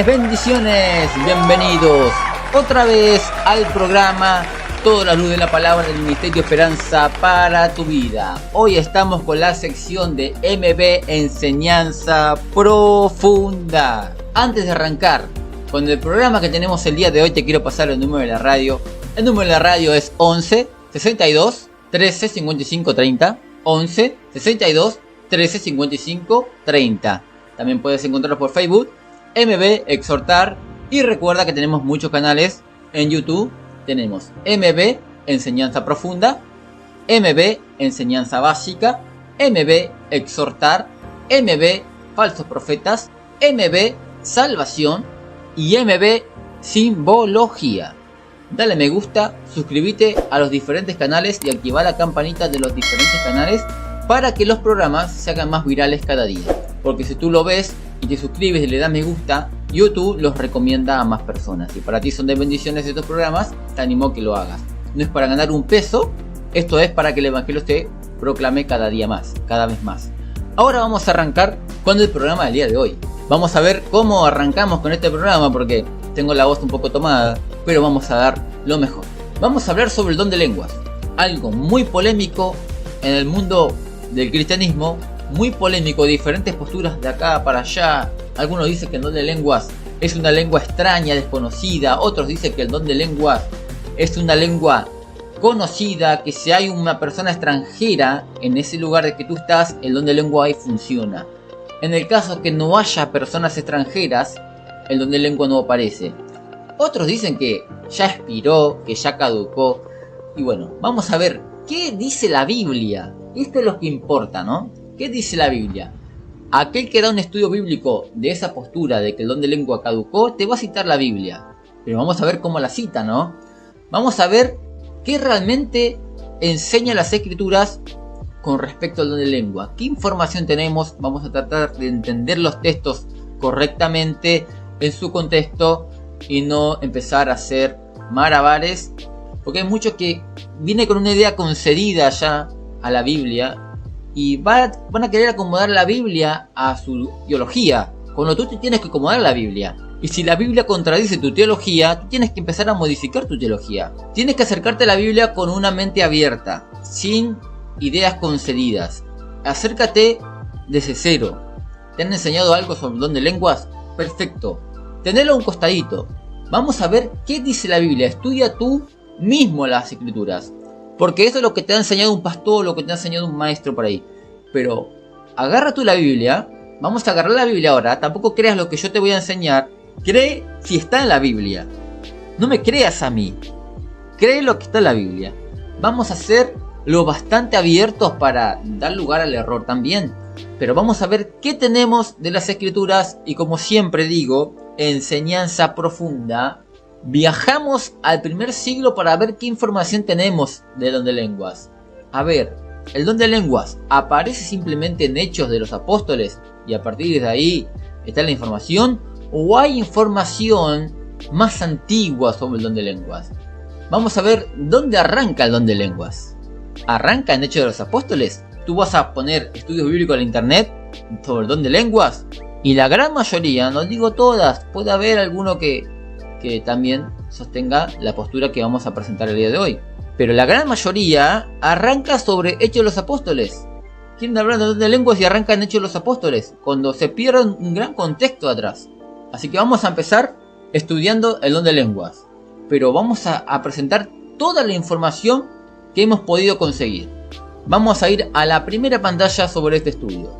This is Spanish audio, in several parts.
bendiciones, bienvenidos otra vez al programa Toda la luz de la palabra del Ministerio Esperanza para tu vida. Hoy estamos con la sección de MB Enseñanza Profunda. Antes de arrancar con el programa que tenemos el día de hoy, te quiero pasar el número de la radio. El número de la radio es 11 62 13 55 30. 11 62 13 55 30. También puedes encontrarlo por Facebook, MB Exhortar. Y recuerda que tenemos muchos canales en YouTube. Tenemos MB Enseñanza Profunda, MB Enseñanza Básica, MB Exhortar, MB Falsos Profetas, MB Salvación y MB Simbología. Dale me gusta, suscríbete a los diferentes canales y activa la campanita de los diferentes canales para que los programas se hagan más virales cada día. Porque si tú lo ves y te suscribes y le das me gusta, YouTube los recomienda a más personas. Si para ti son de bendiciones estos programas, te animo a que lo hagas. No es para ganar un peso, esto es para que el Evangelio se proclame cada día más, cada vez más. Ahora vamos a arrancar con el programa del día de hoy. Vamos a ver cómo arrancamos con este programa porque tengo la voz un poco tomada, pero vamos a dar lo mejor. Vamos a hablar sobre el don de lenguas, algo muy polémico en el mundo del cristianismo, muy polémico, diferentes posturas de acá para allá. Algunos dicen que el don de lenguas es una lengua extraña, desconocida. Otros dicen que el don de lenguas es una lengua conocida, que si hay una persona extranjera en ese lugar de que tú estás, el don de lengua ahí funciona. En el caso que no haya personas extranjeras, el don de lengua no aparece. Otros dicen que ya expiró, que ya caducó. Y bueno, vamos a ver qué dice la Biblia. Esto es lo que importa, ¿no? ¿Qué dice la Biblia? Aquel que da un estudio bíblico de esa postura de que el don de lengua caducó, te va a citar la Biblia. Pero vamos a ver cómo la cita, ¿no? Vamos a ver qué realmente enseña las Escrituras con respecto al don de lengua. ¿Qué información tenemos? Vamos a tratar de entender los textos correctamente en su contexto y no empezar a hacer malabares. Porque hay muchos que vienen con una idea concedida ya a la Biblia y van a querer acomodar la Biblia a su teología, cuando tú te tienes que acomodar a la Biblia. Y si la Biblia contradice tu teología, tú tienes que empezar a modificar tu teología. Tienes que acercarte a la Biblia con una mente abierta, sin ideas concedidas. Acércate desde cero. ¿Te han enseñado algo sobre el don de lenguas? Perfecto. Tenelo a un costadito. Vamos a ver qué dice la Biblia. Estudia tú mismo las Escrituras. Porque eso es lo que te ha enseñado un pastor, lo que te ha enseñado un maestro por ahí. Pero agarra tú la Biblia. Vamos a agarrar la Biblia ahora. Tampoco creas lo que yo te voy a enseñar. Cree si está en la Biblia. No me creas a mí. Cree lo que está en la Biblia. Vamos a ser lo bastante abiertos para dar lugar al error también. Pero vamos a ver qué tenemos de las Escrituras. Y como siempre digo, enseñanza profunda. Viajamos al primer siglo para ver qué información tenemos del don de lenguas. A ver, el don de lenguas aparece simplemente en Hechos de los Apóstoles y a partir de ahí está la información, o hay información más antigua sobre el don de lenguas. Vamos a ver dónde arranca el don de lenguas. ¿Arranca en Hechos de los Apóstoles? Tú vas a poner estudios bíblicos en internet sobre el don de lenguas y la gran mayoría, no digo todas, puede haber alguno que también sostenga la postura que vamos a presentar el día de hoy. Pero la gran mayoría arranca sobre Hechos de los Apóstoles. Quieren hablar de lenguas y arrancan Hechos de los Apóstoles, cuando se pierde un gran contexto atrás. Así que vamos a empezar estudiando el don de lenguas. Pero vamos a presentar toda la información que hemos podido conseguir. Vamos a ir a la primera pantalla sobre este estudio.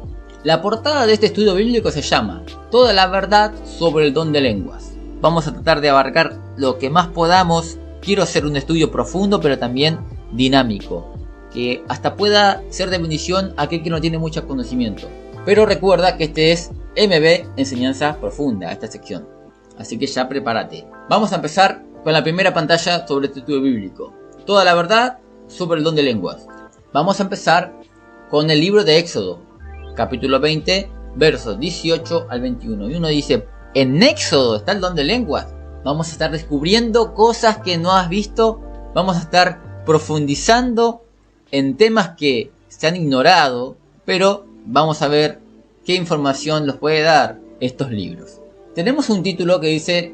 La portada de este estudio bíblico se llama Toda la verdad sobre el don de lenguas. Vamos a tratar de abarcar lo que más podamos. Quiero hacer un estudio profundo, pero también dinámico, que hasta pueda ser de bendición a aquel que no tiene mucho conocimiento. Pero recuerda que este es MB Enseñanza Profunda, esta sección. Así que ya prepárate. Vamos a empezar con la primera pantalla sobre este estudio bíblico. Toda la verdad sobre el don de lenguas. Vamos a empezar con el libro de Éxodo, capítulo 20, versos 18 al 21. Y uno dice, en Éxodo está el don de lenguas. Vamos a estar descubriendo cosas que no has visto. Vamos a estar profundizando en temas que se han ignorado. Pero vamos a ver qué información nos puede dar estos libros. Tenemos un título que dice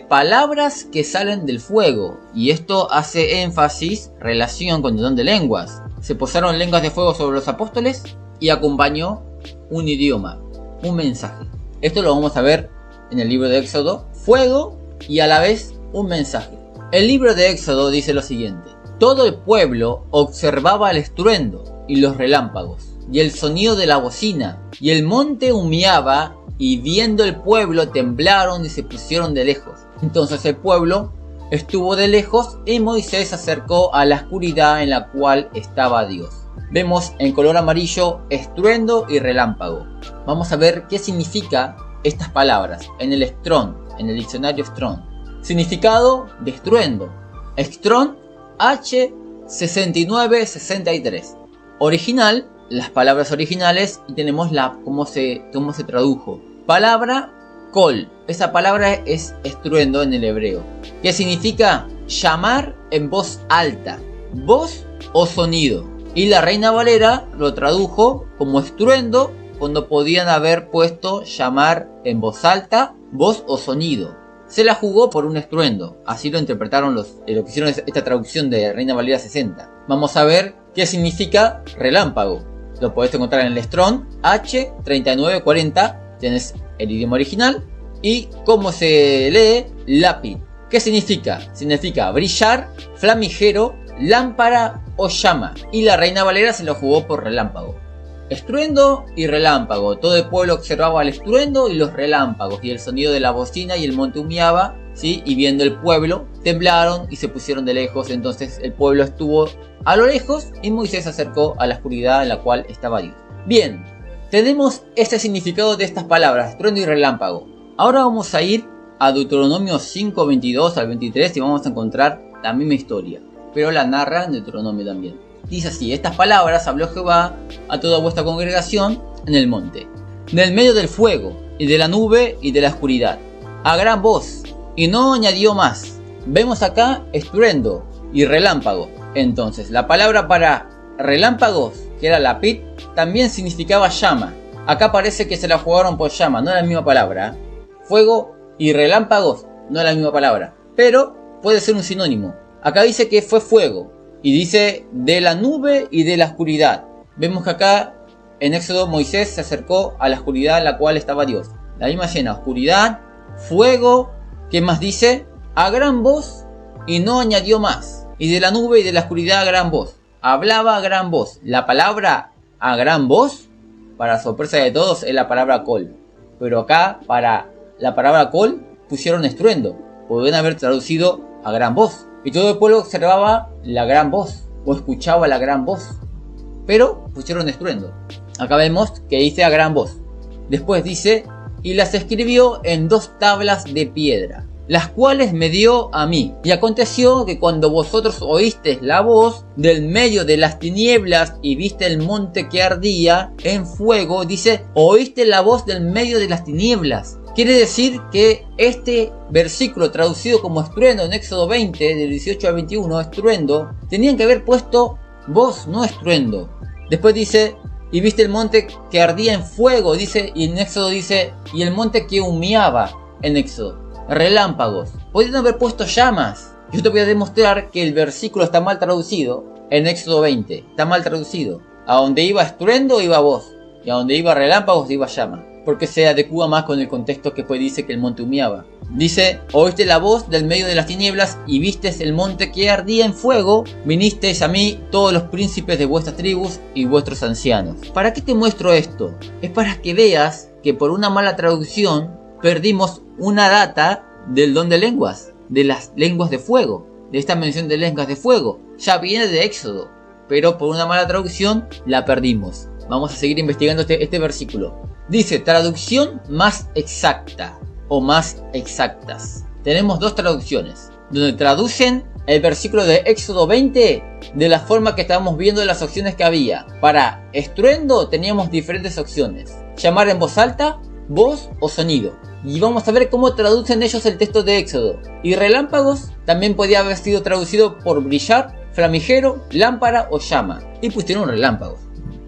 palabras que salen del fuego, y esto hace énfasis, relación con el don de lenguas. Se posaron lenguas de fuego sobre los apóstoles y acompañó un idioma, un mensaje. Esto lo vamos a ver en el libro de Éxodo, fuego y a la vez un mensaje. El libro de Éxodo dice lo siguiente: todo el pueblo observaba el estruendo y los relámpagos y el sonido de la bocina, y el monte humeaba, y viendo el pueblo temblaron y se pusieron de lejos. Entonces el pueblo estuvo de lejos y Moisés se acercó a la oscuridad en la cual estaba Dios. Vemos en color amarillo estruendo y relámpago. Vamos a ver qué significa estas palabras en el Strong, en el diccionario Strong. Significado de estruendo. Strong H6963. Original, las palabras originales, y tenemos cómo se tradujo. Palabra kol. Esa palabra es estruendo en el hebreo. ¿Qué significa? Llamar en voz alta, voz o sonido. Y la Reina Valera lo tradujo como estruendo cuando podían haber puesto llamar en voz alta, voz o sonido. Se la jugó por un estruendo. Así lo interpretaron los que hicieron esta traducción de Reina Valera 60. Vamos a ver qué significa relámpago. Lo podés encontrar en el Strong H3940. Tienes el idioma original. Y cómo se lee lápiz. ¿Qué significa? Significa brillar, flamígero, lámpara o llama. Y la Reina Valera se lo jugó por relámpago. Estruendo y relámpago. Todo el pueblo observaba el estruendo y los relámpagos y el sonido de la bocina, y el monte humeaba, ¿sí? Y viendo el pueblo temblaron y se pusieron de lejos. Entonces el pueblo estuvo a lo lejos y Moisés se acercó a la oscuridad en la cual estaba Dios. Bien, tenemos este significado de estas palabras, estruendo y relámpago. Ahora vamos a ir a Deuteronomio 5, 22 al 23 y vamos a encontrar la misma historia, pero la narra en Deuteronomio también. Dice así: estas palabras habló Jehová a toda vuestra congregación en el monte, en el medio del fuego, y de la nube y de la oscuridad, a gran voz, y no añadió más. Vemos acá estruendo y relámpago. Entonces la palabra para relámpagos, que era lapid, también significaba llama. Acá parece que se la jugaron por llama, no es la misma palabra. Fuego y relámpagos no es la misma palabra, pero puede ser un sinónimo. Acá dice que fue fuego. Y dice de la nube y de la oscuridad. Vemos que acá en Éxodo Moisés se acercó a la oscuridad en la cual estaba Dios. La misma llena, oscuridad, fuego. ¿Qué más dice? A gran voz, y no añadió más. Y de la nube y de la oscuridad a gran voz. Hablaba a gran voz. La palabra a gran voz, para sorpresa de todos, es la palabra kol. Pero acá para la palabra kol pusieron estruendo. Podrían haber traducido a gran voz. Y todo el pueblo observaba la gran voz, o escuchaba la gran voz, pero pusieron estruendo. Acá vemos que dice a gran voz. Después dice: y las escribió en 2 tablas de piedra, las cuales me dio a mí. Y aconteció que cuando vosotros oísteis la voz del medio de las tinieblas y viste el monte que ardía en fuego, dice: oíste la voz del medio de las tinieblas. Quiere decir que este versículo traducido como estruendo en Éxodo 20, del 18 al 21, estruendo, tenían que haber puesto voz, no estruendo. Después dice: y viste el monte que ardía en fuego, dice, y en Éxodo dice: y el monte que humeaba en Éxodo. Relámpagos. Podrían haber puesto llamas. Yo te voy a demostrar que el versículo está mal traducido en Éxodo 20. Está mal traducido. A donde iba estruendo iba voz, y a donde iba relámpagos iba llama, porque se adecua más con el contexto que dice que el monte humeaba. Dice: oíste la voz del medio de las tinieblas y vistes el monte que ardía en fuego, vinisteis a mí todos los príncipes de vuestras tribus y vuestros ancianos. ¿Para qué te muestro esto? Es para que veas que por una mala traducción perdimos una data del don de lenguas, de las lenguas de fuego, de esta mención de lenguas de fuego. Ya viene de Éxodo, pero por una mala traducción la perdimos. Vamos a seguir investigando este versículo. Dice: traducción más exacta o más exactas. Tenemos 2 traducciones, donde traducen el versículo de Éxodo 20 de la forma que estábamos viendo las opciones que había. Para estruendo teníamos diferentes opciones: llamar en voz alta, voz o sonido. Y vamos a ver cómo traducen ellos el texto de Éxodo. Y relámpagos también podía haber sido traducido por brillar, flamígero, lámpara o llama. Y pusieron relámpagos.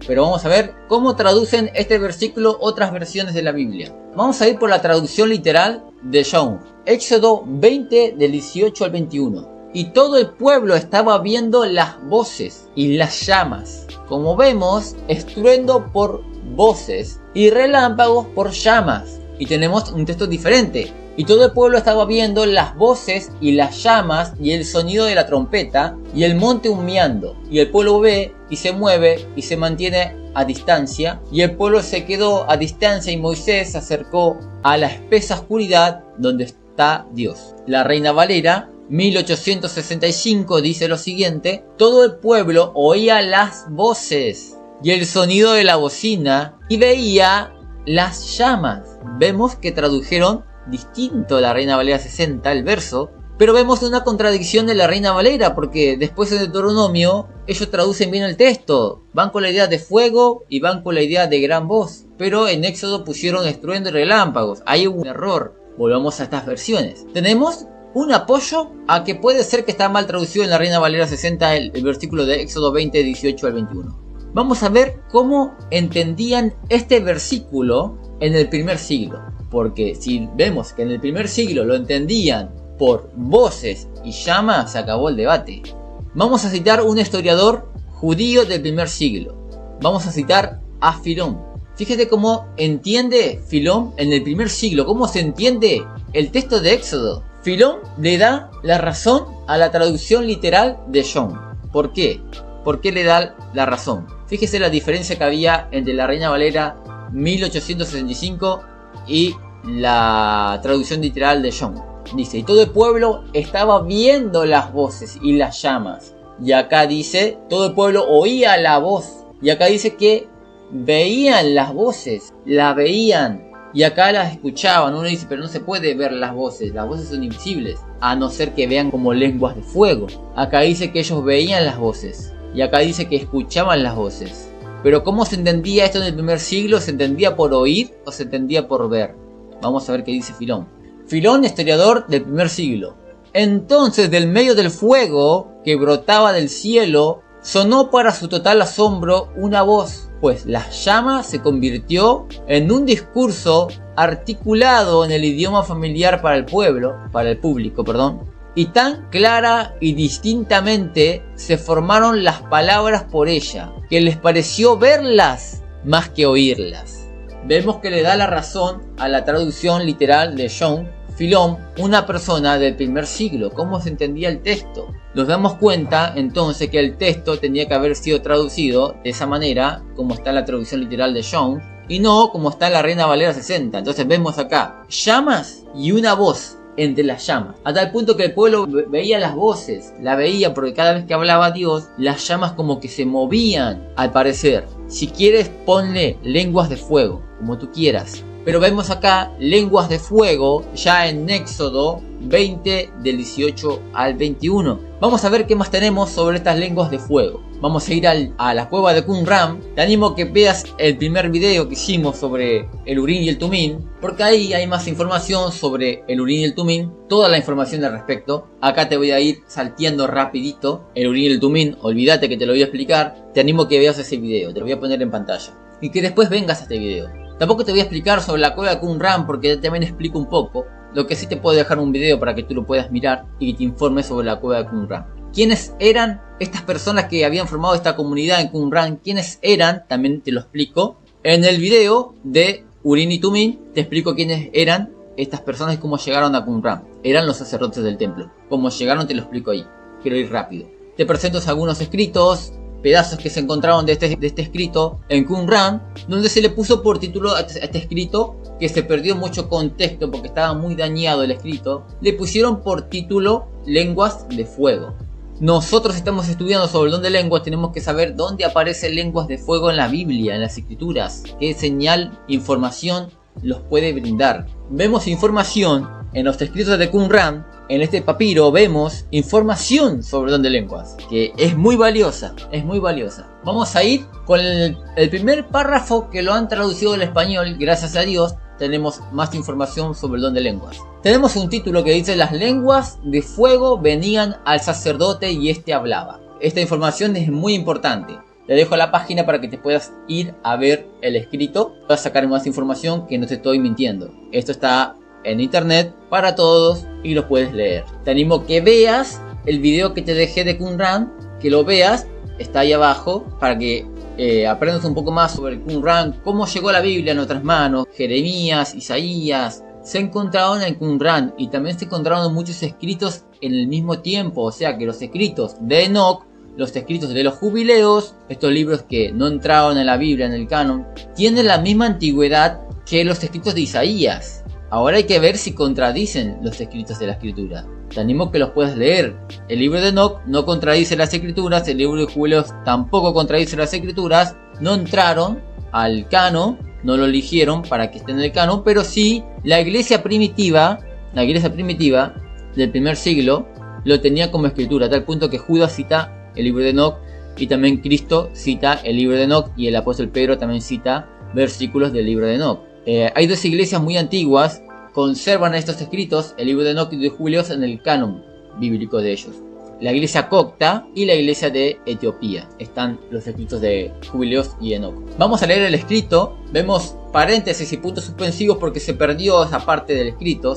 Pero vamos a ver cómo traducen este versículo otras versiones de la Biblia. Vamos a ir por la traducción literal de Young. Éxodo 20 del 18 al 21. Y todo el pueblo estaba viendo las voces y las llamas. Como vemos, estruendo por voces y relámpagos por llamas. Y tenemos un texto diferente. Y todo el pueblo estaba viendo las voces y las llamas y el sonido de la trompeta y el monte humeando. Y el pueblo ve y se mueve y se mantiene a distancia. Y el pueblo se quedó a distancia y Moisés se acercó a la espesa oscuridad donde está Dios. La Reina Valera 1865 dice lo siguiente: todo el pueblo oía las voces y el sonido de la bocina y veía las llamas. Vemos que tradujeron distinto la Reina Valera 60 el verso, pero vemos una contradicción de la Reina Valera, porque después en Deuteronomio ellos traducen bien el texto, van con la idea de fuego y van con la idea de gran voz, pero en Éxodo pusieron estruendo y relámpagos. Hay un error. Volvamos a estas versiones. Tenemos un apoyo a que puede ser que está mal traducido en la Reina Valera 60 el versículo de Éxodo 20, 18 al 21. Vamos a ver cómo entendían este versículo en el primer siglo. Porque si vemos que en el primer siglo lo entendían por voces y llamas, se acabó el debate. Vamos a citar un historiador judío del primer siglo. Vamos a citar a Filón. Fíjate cómo entiende Filón en el primer siglo, cómo se entiende el texto de Éxodo. Filón le da la razón a la traducción literal de Young. ¿Por qué? ¿Por qué le da la razón? Fíjese la diferencia que había entre la Reina Valera 1865 y la traducción literal de Young. Dice, y todo el pueblo estaba viendo las voces y las llamas. Y acá dice, todo el pueblo oía la voz. Y acá dice que veían las voces, la veían. Y acá las escuchaban. Uno dice, pero no se puede ver las voces son invisibles, a no ser que vean como lenguas de fuego. Acá dice que ellos veían las voces. Y acá dice que escuchaban las voces. Pero ¿cómo se entendía esto en el primer siglo? ¿Se entendía por oír o se entendía por ver? Vamos a ver qué dice Filón. Filón, historiador del primer siglo. Entonces, del medio del fuego que brotaba del cielo, sonó para su total asombro una voz, pues la llama se convirtió en un discurso articulado en el idioma familiar para el público, y tan clara y distintamente se formaron las palabras por ella, que les pareció verlas más que oírlas. Vemos que le da la razón a la traducción literal de Young, Filón, una persona del primer siglo. ¿Cómo se entendía el texto? Nos damos cuenta entonces que el texto tenía que haber sido traducido de esa manera, como está en la traducción literal de Young, y no como está en la Reina Valera 60. Entonces vemos acá llamas y una voz entre las llamas, a tal punto que el pueblo veía las voces, la veía porque cada vez que hablaba Dios, las llamas como que se movían, al parecer. Si quieres, ponle lenguas de fuego, como tú quieras. Pero vemos acá lenguas de fuego ya en Éxodo 20 del 18 al 21. Vamos a ver qué más tenemos sobre estas lenguas de fuego. Vamos a ir a la cueva de Qumran. Te animo a que veas el primer video que hicimos sobre el Urim y el Tumim, porque ahí hay más información sobre el Urim y el Tumim, toda la información al respecto. Acá te voy a ir salteando rapidito el Urim y el Tumim, olvídate que te lo voy a explicar. Te animo a que veas ese video, te lo voy a poner en pantalla, y que después vengas a este video. Tampoco te voy a explicar sobre la cueva de Qumran, porque también explico un poco. Lo que sí te puedo dejar un video para que tú lo puedas mirar y te informes sobre la cueva de Qumran. ¿Quiénes eran estas personas que habían formado esta comunidad en Qumran? ¿Quiénes eran? También te lo explico. En el video de Urim y Tumim te explico quiénes eran estas personas y cómo llegaron a Qumran. Eran los sacerdotes del templo. Cómo llegaron te lo explico ahí. Quiero ir rápido. Te presento algunos escritos, pedazos que se encontraron de este escrito en Qumran, donde se le puso por título a este escrito, que se perdió mucho contexto porque estaba muy dañado el escrito. Le pusieron por título Lenguas de Fuego. Nosotros estamos estudiando sobre el don de lenguas, tenemos que saber dónde aparecen lenguas de fuego en la Biblia, en las escrituras, qué señal, información los puede brindar. Vemos información en los escritos de Qumran. En este papiro vemos información sobre el don de lenguas, que es muy valiosa, Vamos a ir con el primer párrafo que lo han traducido al español, gracias a Dios. Tenemos más información sobre el don de lenguas. Tenemos un título que dice: las lenguas de fuego venían al sacerdote y éste hablaba. Esta información es muy importante. Te dejo la página para que te puedas ir a ver el escrito. Vas a sacar más información, que no te estoy mintiendo. Esto está en internet para todos y lo puedes leer. Te animo que veas el video que te dejé de Qumran, que lo veas, está ahí abajo, para que aprendas un poco más sobre Qumran, cómo llegó la Biblia a nuestras manos. Jeremías, Isaías se encontraron en Qumran, y también se encontraron muchos escritos en el mismo tiempo. O sea que los escritos de Enoch, los escritos de los jubileos, estos libros que no entraron en la Biblia, en el canon, tienen la misma antigüedad que los escritos de Isaías. Ahora hay que ver si contradicen los escritos de la escritura. Te animo que los puedas leer. El libro de Enoch no contradice las escrituras, el libro de jubileos tampoco contradice las escrituras. No entraron al canon, no lo eligieron para que esté en el canon, pero sí la iglesia primitiva del primer siglo lo tenía como escritura, a tal punto que Judas cita el libro de Enoch, y también Cristo cita el libro de Enoch, y el apóstol Pedro también cita versículos del libro de Enoch. Hay dos iglesias muy antiguas, conservan estos escritos, el libro de Enoch y de Jubileos, en el canon bíblico de ellos. La iglesia copta y la iglesia de Etiopía. Están los escritos de Jubileos y Enoch. Vamos a leer el escrito. Vemos paréntesis y puntos suspensivos porque se perdió esa parte del escrito,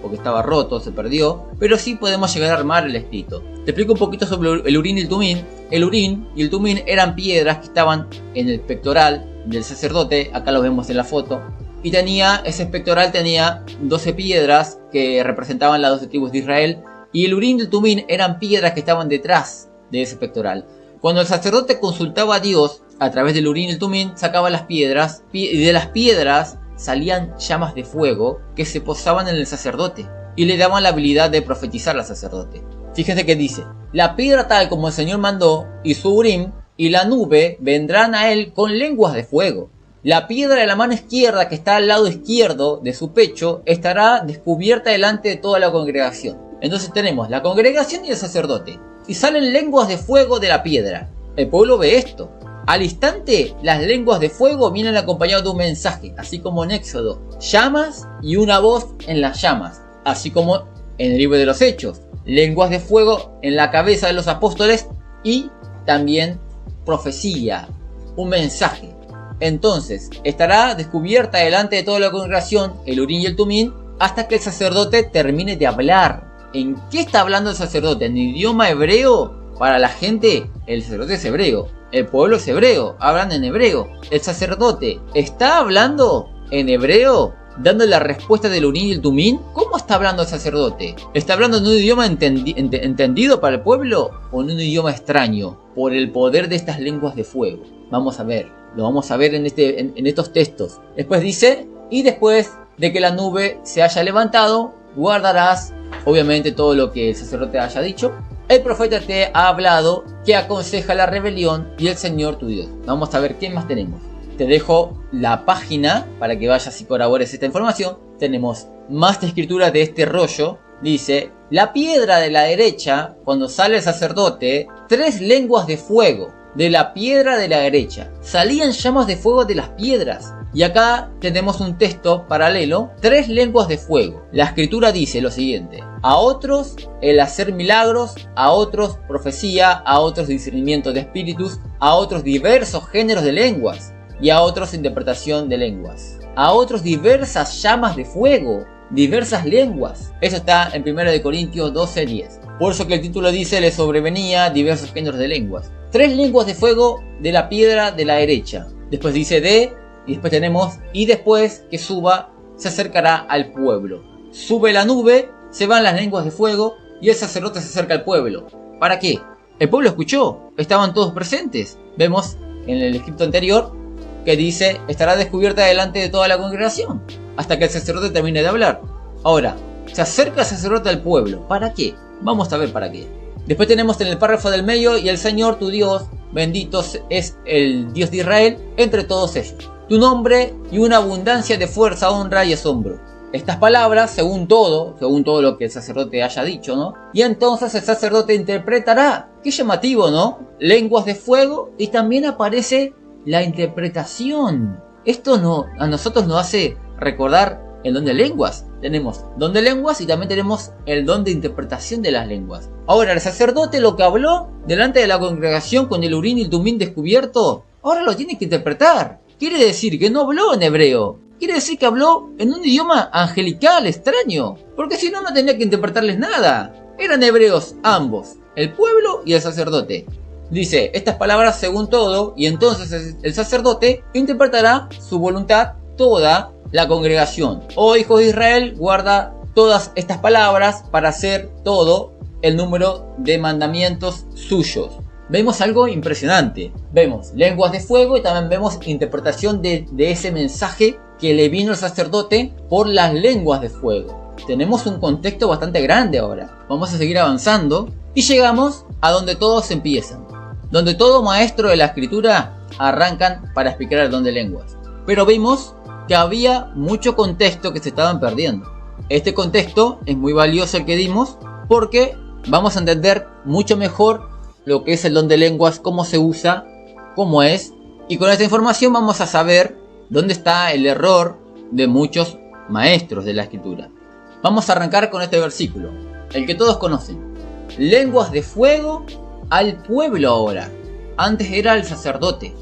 porque estaba roto, se perdió. Pero sí podemos llegar a armar el escrito. Te explico un poquito sobre el Urim y el Tumim. El Urim y el Tumim eran piedras que estaban en el pectoral del sacerdote. Acá lo vemos en la foto. Y ese pectoral tenía 12 piedras que representaban las 12 tribus de Israel. Y el Urim y el Tumim eran piedras que estaban detrás de ese pectoral. Cuando el sacerdote consultaba a Dios a través del Urim y el Tumim, sacaba las piedras, y de las piedras salían llamas de fuego que se posaban en el sacerdote y le daban la habilidad de profetizar al sacerdote. Fíjense que dice: la piedra tal como el Señor mandó, y su Urim y la nube vendrán a él con lenguas de fuego. La piedra de la mano izquierda que está al lado izquierdo de su pecho estará descubierta delante de toda la congregación. Entonces tenemos la congregación y el sacerdote, y salen lenguas de fuego de la piedra. El pueblo ve esto. Al instante, las lenguas de fuego vienen acompañadas de un mensaje, así como en Éxodo, llamas y una voz en las llamas, así como en el libro de los Hechos, lenguas de fuego en la cabeza de los apóstoles y también profecía, un mensaje. Entonces, estará descubierta delante de toda la congregación el Urim y el Tumim hasta que el sacerdote termine de hablar. ¿En qué está hablando el sacerdote? ¿En idioma hebreo? Para la gente, el sacerdote es hebreo. El pueblo es hebreo. Hablan en hebreo. El sacerdote está hablando en hebreo, dando la respuesta del Urim y el Tumim. ¿Cómo está hablando el sacerdote? ¿Está hablando en un idioma entendido para el pueblo o en un idioma extraño? Por el poder de estas lenguas de fuego. Vamos a ver. Lo vamos a ver en estos textos. Después dice: y después de que la nube se haya levantado, guardarás obviamente todo lo que el sacerdote haya dicho. El profeta te ha hablado, que aconseja la rebelión, y el Señor tu Dios. Vamos a ver qué más tenemos. Te dejo la página para que vayas y corrobores esta información. Tenemos más de escritura de este rollo. Dice: la piedra de la derecha, cuando sale el sacerdote, 3 lenguas de fuego de la piedra de la derecha. Salían llamas de fuego de las piedras. Y acá tenemos un texto paralelo: 3 lenguas de fuego. La escritura dice lo siguiente: a otros el hacer milagros, a otros profecía, a otros discernimiento de espíritus, a otros diversos géneros de lenguas, y a otros interpretación de lenguas, a otros diversas llamas de fuego, diversas lenguas. Eso está en 1 Corintios 12:10. Por eso que el título dice: le sobrevenía diversos géneros de lenguas. 3 lenguas de fuego de la piedra de la derecha. Después dice y después tenemos: y después que suba, se acercará al pueblo. Sube la nube, se van las lenguas de fuego, y el sacerdote se acerca al pueblo. ¿Para qué? El pueblo escuchó, estaban todos presentes. Vemos en el escrito anterior que dice: estará descubierta delante de toda la congregación, hasta que el sacerdote termine de hablar. Ahora, se acerca el sacerdote al pueblo. ¿Para qué? Vamos a ver para qué. Después tenemos en el párrafo del medio: y el Señor tu Dios, bendito es el Dios de Israel entre todos ellos. Tu nombre y una abundancia de fuerza, honra y asombro. Estas palabras, según todo lo que el sacerdote haya dicho, ¿no? Y entonces el sacerdote interpretará. Qué llamativo, ¿no? Lenguas de fuego, y también aparece la interpretación. Esto a nosotros nos hace recordar el don de lenguas. tenemos don de lenguas y también tenemos el don de interpretación de las lenguas. Ahora, el sacerdote lo que habló delante de la congregación con el Urim y el Tumim descubierto, ahora lo tiene que interpretar. Quiere decir que no habló en hebreo. Quiere decir que habló en un idioma angelical, extraño. Porque si no, no tenía que interpretarles nada. Eran hebreos ambos, el pueblo y el sacerdote. Dice estas palabras según todo, y entonces el sacerdote interpretará su voluntad toda la congregación. Oh hijos de Israel, guarda todas estas palabras para hacer todo el número de mandamientos suyos. Vemos algo impresionante. Vemos lenguas de fuego y también vemos interpretación de ese mensaje que le vino al sacerdote por las lenguas de fuego. Tenemos un contexto bastante grande ahora. Vamos a seguir avanzando y llegamos a donde todos empiezan. Donde todo maestro de la escritura arrancan para explicar el don de lenguas. Pero vimos que había mucho contexto que se estaban perdiendo. Este contexto es muy valioso el que dimos porque vamos a entender mucho mejor lo que es el don de lenguas, cómo se usa, cómo es. Y con esta información vamos a saber dónde está el error de muchos maestros de la escritura. Vamos a arrancar con este versículo, el que todos conocen. Lenguas de fuego al pueblo ahora. Antes era al sacerdote,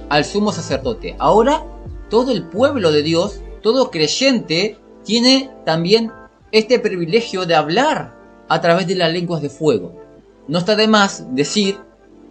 al sumo sacerdote. Ahora todo el pueblo de Dios, todo creyente, tiene también este privilegio de hablar a través de las lenguas de fuego. No está de más decir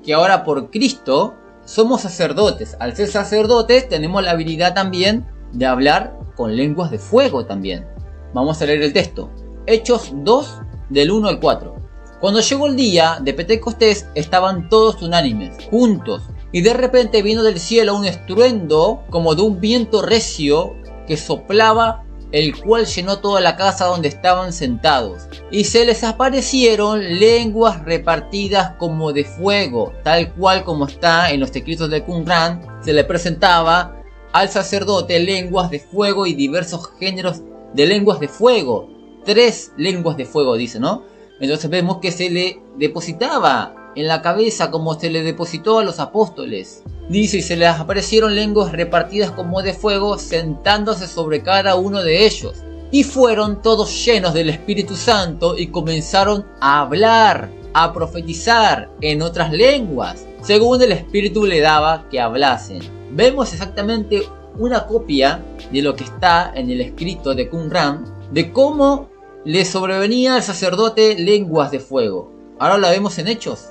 que ahora por Cristo somos sacerdotes. Al ser sacerdotes tenemos la habilidad también de hablar con lenguas de fuego también. Vamos a leer el texto. Hechos 2 del 1 al 4. Cuando llegó el día de Pentecostés estaban todos unánimes, juntos, y de repente vino del cielo un estruendo como de un viento recio que soplaba, el cual llenó toda la casa donde estaban sentados. Y se les aparecieron lenguas repartidas como de fuego, tal cual como está en los escritos de Qumran. Se le presentaba al sacerdote lenguas de fuego y diversos géneros de lenguas de fuego. 3 lenguas de fuego dice, ¿no? Entonces vemos que se le depositaba en la cabeza como se le depositó a los apóstoles. Dice, y se les aparecieron lenguas repartidas como de fuego, sentándose sobre cada uno de ellos. Y fueron todos llenos del Espíritu Santo y comenzaron a hablar, a profetizar en otras lenguas, según el Espíritu le daba que hablasen. Vemos exactamente una copia de lo que está en el escrito de Qumran, de cómo le sobrevenía al sacerdote lenguas de fuego. Ahora la vemos en Hechos.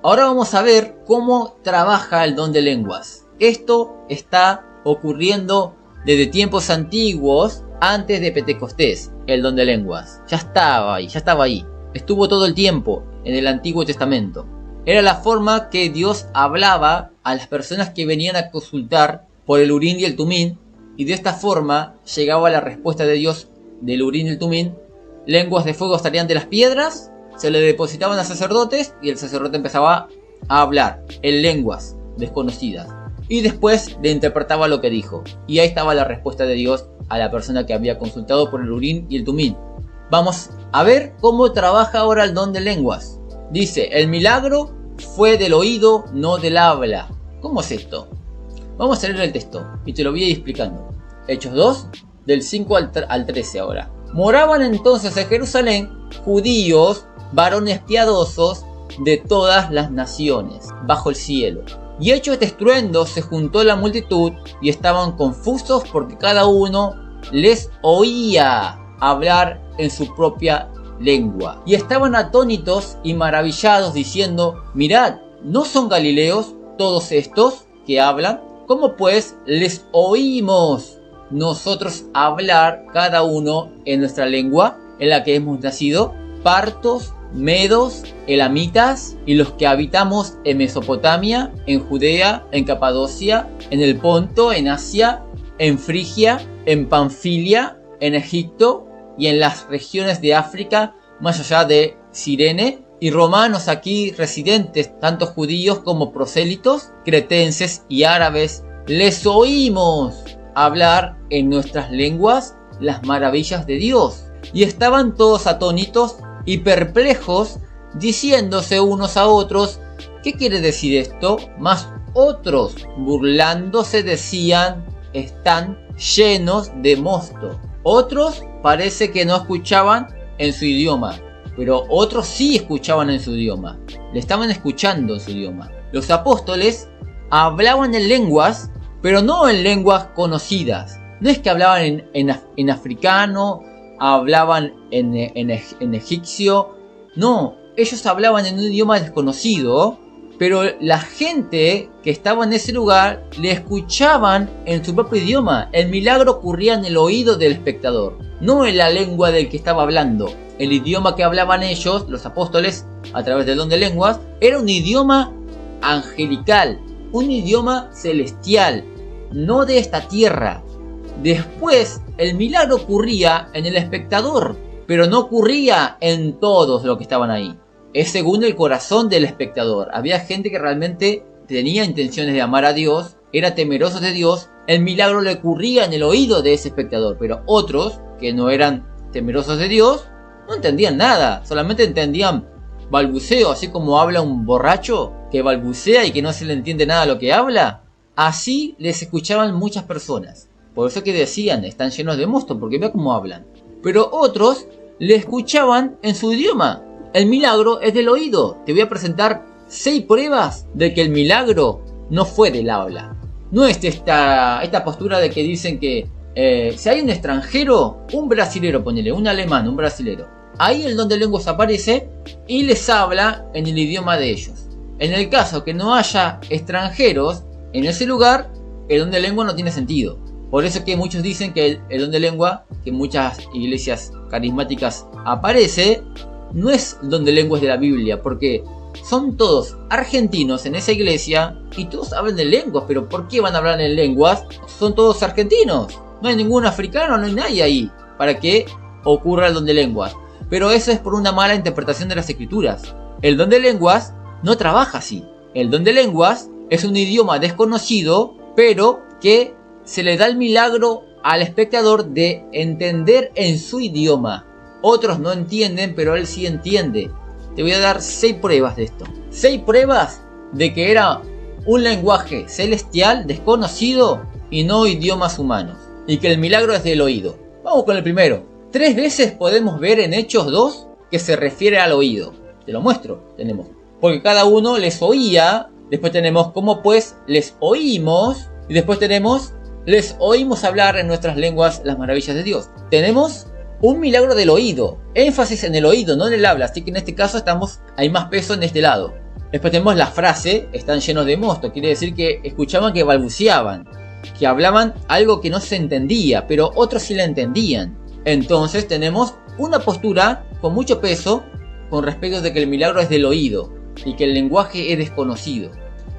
Ahora vamos a ver cómo trabaja el don de lenguas. Esto está ocurriendo desde tiempos antiguos, antes de Pentecostés, el don de lenguas. Ya estaba ahí. Estuvo todo el tiempo en el Antiguo Testamento. Era la forma que Dios hablaba a las personas que venían a consultar por el Urim y el Tumim, y de esta forma llegaba la respuesta de Dios del Urim y el Tumim. Lenguas de fuego salían de las piedras, se le depositaban a sacerdotes y el sacerdote empezaba a hablar en lenguas desconocidas. Y después le interpretaba lo que dijo. Y ahí estaba la respuesta de Dios a la persona que había consultado por el Urim y el Tumim. Vamos a ver cómo trabaja ahora el don de lenguas. Dice, el milagro fue del oído, no del habla. ¿Cómo es esto? Vamos a leer el texto y te lo voy a ir explicando. Hechos 2, del 5 al 13 ahora. Moraban entonces en Jerusalén judíos, varones piadosos de todas las naciones, bajo el cielo. Y hecho este estruendo, se juntó la multitud y estaban confusos porque cada uno les oía hablar en su propia lengua. Y estaban atónitos y maravillados diciendo, mirad, ¿no son galileos todos estos que hablan? ¿Cómo pues les oímos nosotros hablar cada uno en nuestra lengua en la que hemos nacido? Partos, medos, elamitas y los que habitamos en Mesopotamia, en Judea, en Capadocia, en el Ponto, en Asia, en Frigia, en Panfilia, en Egipto y en las regiones de África, más allá de Cirene, y romanos aquí residentes, tanto judíos como prosélitos, cretenses y árabes, les oímos hablar en nuestras lenguas las maravillas de Dios. Y estaban todos atónitos y perplejos, diciéndose unos a otros, ¿qué quiere decir esto? Mas otros, burlándose, decían, están llenos de mosto. Otros parece que no escuchaban en su idioma, pero otros sí escuchaban en su idioma. Le estaban escuchando en su idioma. Los apóstoles hablaban en lenguas, pero no en lenguas conocidas. No es que hablaban en africano, hablaban en egipcio. No, ellos hablaban en un idioma desconocido, pero la gente que estaba en ese lugar le escuchaban en su propio idioma. El milagro ocurría en el oído del espectador, no en la lengua del que estaba hablando. El idioma que hablaban ellos, los apóstoles, a través del don de lenguas, era un idioma angelical, un idioma celestial, no de esta tierra. Después, el milagro ocurría en el espectador, pero no ocurría en todos los que estaban ahí. Es según el corazón del espectador. Había gente que realmente tenía intenciones de amar a Dios, era temeroso de Dios. El milagro le ocurría en el oído de ese espectador, pero otros que no eran temerosos de Dios no entendían nada, solamente entendían balbuceo, así como habla un borracho que balbucea y que no se le entiende nada a lo que habla. Así les escuchaban muchas personas. Por eso que decían, están llenos de mosto, porque ve cómo hablan. Pero otros le escuchaban en su idioma. El milagro es del oído. Te voy a presentar 6 pruebas de que el milagro no fue del habla. No es esta postura de que dicen que si hay un extranjero, un brasilero, ponele, un alemán, un brasilero, ahí el don de lenguas aparece y les habla en el idioma de ellos. En el caso que no haya extranjeros en ese lugar, el don de lengua no tiene sentido. Por eso que muchos dicen que el don de lengua, que en muchas iglesias carismáticas aparece, no es don de lenguas de la Biblia, porque son todos argentinos en esa iglesia y todos hablan de lenguas. Pero ¿por qué van a hablar en lenguas? Son todos argentinos, no hay ningún africano, no hay nadie ahí para que ocurra el don de lenguas. Pero eso es por una mala interpretación de las escrituras. El don de lenguas no trabaja así. El don de lenguas es un idioma desconocido, pero que se le da el milagro al espectador de entender en su idioma. Otros no entienden, pero él sí entiende. Te voy a dar 6 pruebas de esto. 6 pruebas de que era un lenguaje celestial desconocido y no idiomas humanos. Y que el milagro es del oído. Vamos con el primero. 3 veces podemos ver en Hechos 2 que se refiere al oído. Te lo muestro. Tenemos. Porque cada uno les oía. Después tenemos cómo pues les oímos. Y después tenemos les oímos hablar en nuestras lenguas las maravillas de Dios. Tenemos un milagro del oído. Énfasis en el oído, no en el habla. Así que en este caso hay más peso en este lado. Después tenemos la frase, están llenos de mosto. Quiere decir que escuchaban que balbuceaban, que hablaban algo que no se entendía, pero otros sí la entendían. Entonces tenemos una postura con mucho peso con respecto de que el milagro es del oído y que el lenguaje es desconocido.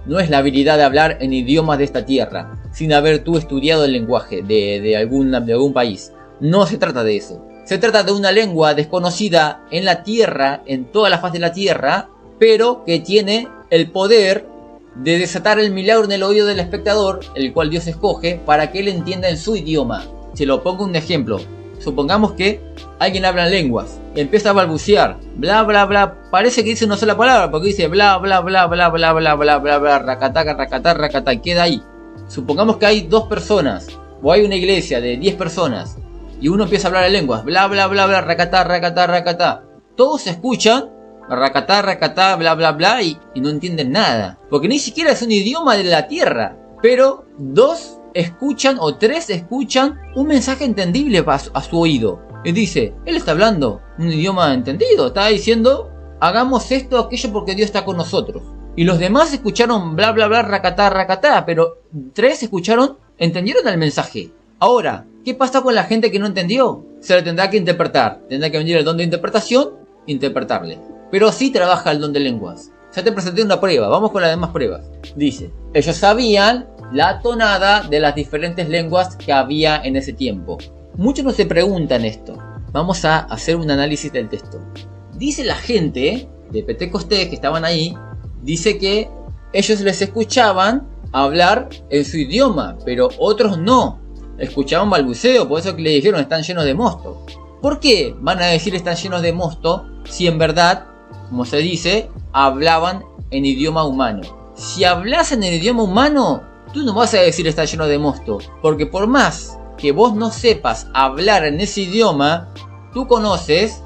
No es la habilidad de hablar en idiomas de esta tierra, sin haber tú estudiado el lenguaje de algún país. No se trata de eso. Se trata de una lengua desconocida en la tierra, en toda la faz de la tierra, pero que tiene el poder de desatar el milagro en el oído del espectador, el cual Dios escoge para que él entienda en su idioma. Se lo pongo un ejemplo. Supongamos que alguien habla en lenguas y empieza a balbucear, bla bla bla, parece que dice una sola palabra porque dice bla bla bla bla bla bla bla bla bla, racatá, racatá, racatá, y queda ahí. Supongamos que hay 2 personas o hay una iglesia de 10 personas y uno empieza a hablar en lenguas, bla bla bla bla, racatá, racatá, racatá. Todos escuchan racatá, racatá, bla bla bla y no entienden nada, porque ni siquiera es un idioma de la tierra, pero 2 escuchan o 3 escuchan un mensaje entendible a su oído. Y dice, él está hablando un idioma entendido, está diciendo, hagamos esto, aquello porque Dios está con nosotros. Y los demás escucharon bla bla bla, racatá, racatá, pero 3 escucharon, entendieron el mensaje. Ahora, ¿qué pasa con la gente que no entendió? Se lo tendrá que interpretar, tendrá que venir el don de interpretación, interpretarle. Pero sí trabaja el don de lenguas. Ya te presenté una prueba, vamos con las demás pruebas. Dice, ellos sabían la tonada de las diferentes lenguas que había en ese tiempo. Muchos no se preguntan esto. Vamos a hacer un análisis del texto. Dice la gente de Pentecostés que estaban ahí, dice que ellos les escuchaban hablar en su idioma, pero otros no. Escuchaban balbuceo, por eso que le dijeron están llenos de mosto. ¿Por qué van a decir están llenos de mosto si en verdad, como se dice, hablaban en idioma humano? Si hablasen en idioma humano, tú no vas a decir está lleno de mosto, porque por más que vos no sepas hablar en ese idioma, tú conoces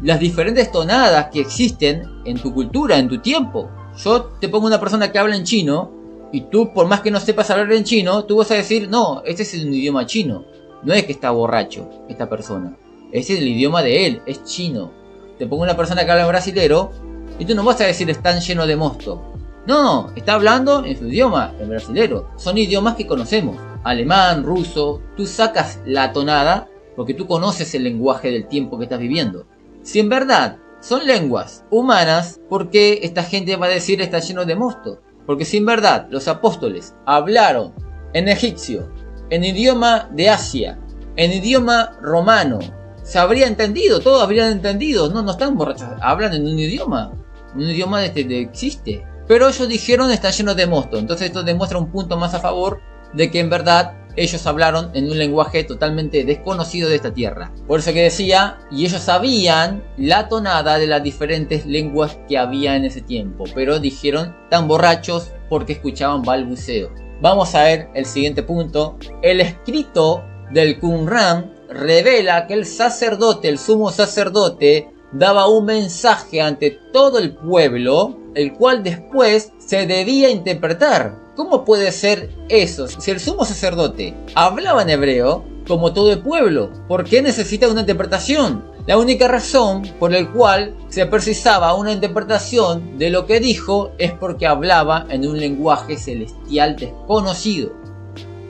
las diferentes tonadas que existen en tu cultura, en tu tiempo. Yo te pongo una persona que habla en chino y tú, por más que no sepas hablar en chino, tú vas a decir, no, este es un idioma chino. No es que está borracho esta persona. Este es el idioma de él, es chino. Te pongo una persona que habla en brasilero y tú no vas a decir están llenos de mosto. No, está hablando en su idioma, en brasilero. Son idiomas que conocemos. Alemán, ruso. Tú sacas la tonada porque tú conoces el lenguaje del tiempo que estás viviendo. Si en verdad son lenguas humanas, ¿por qué esta gente va a decir está lleno de mosto? Porque si en verdad los apóstoles hablaron en egipcio, en idioma de Asia, en idioma romano, se habría entendido, todos habrían entendido. No están borrachos, hablan en un idioma de existe. Pero ellos dijeron está lleno de mosto. Entonces esto demuestra un punto más a favor de que en verdad ellos hablaron en un lenguaje totalmente desconocido de esta tierra. Por eso que decía, y ellos sabían la tonada de las diferentes lenguas que había en ese tiempo, pero dijeron tan borrachos porque escuchaban balbuceo. Vamos a ver el siguiente punto. El escrito del Qumran revela que el sacerdote, el sumo sacerdote, daba un mensaje ante todo el pueblo, el cual después se debía interpretar. ¿Cómo puede ser eso? Si el sumo sacerdote hablaba en hebreo, como todo el pueblo, ¿por qué necesita una interpretación? La única razón por la cual se precisaba una interpretación de lo que dijo es porque hablaba en un lenguaje celestial desconocido.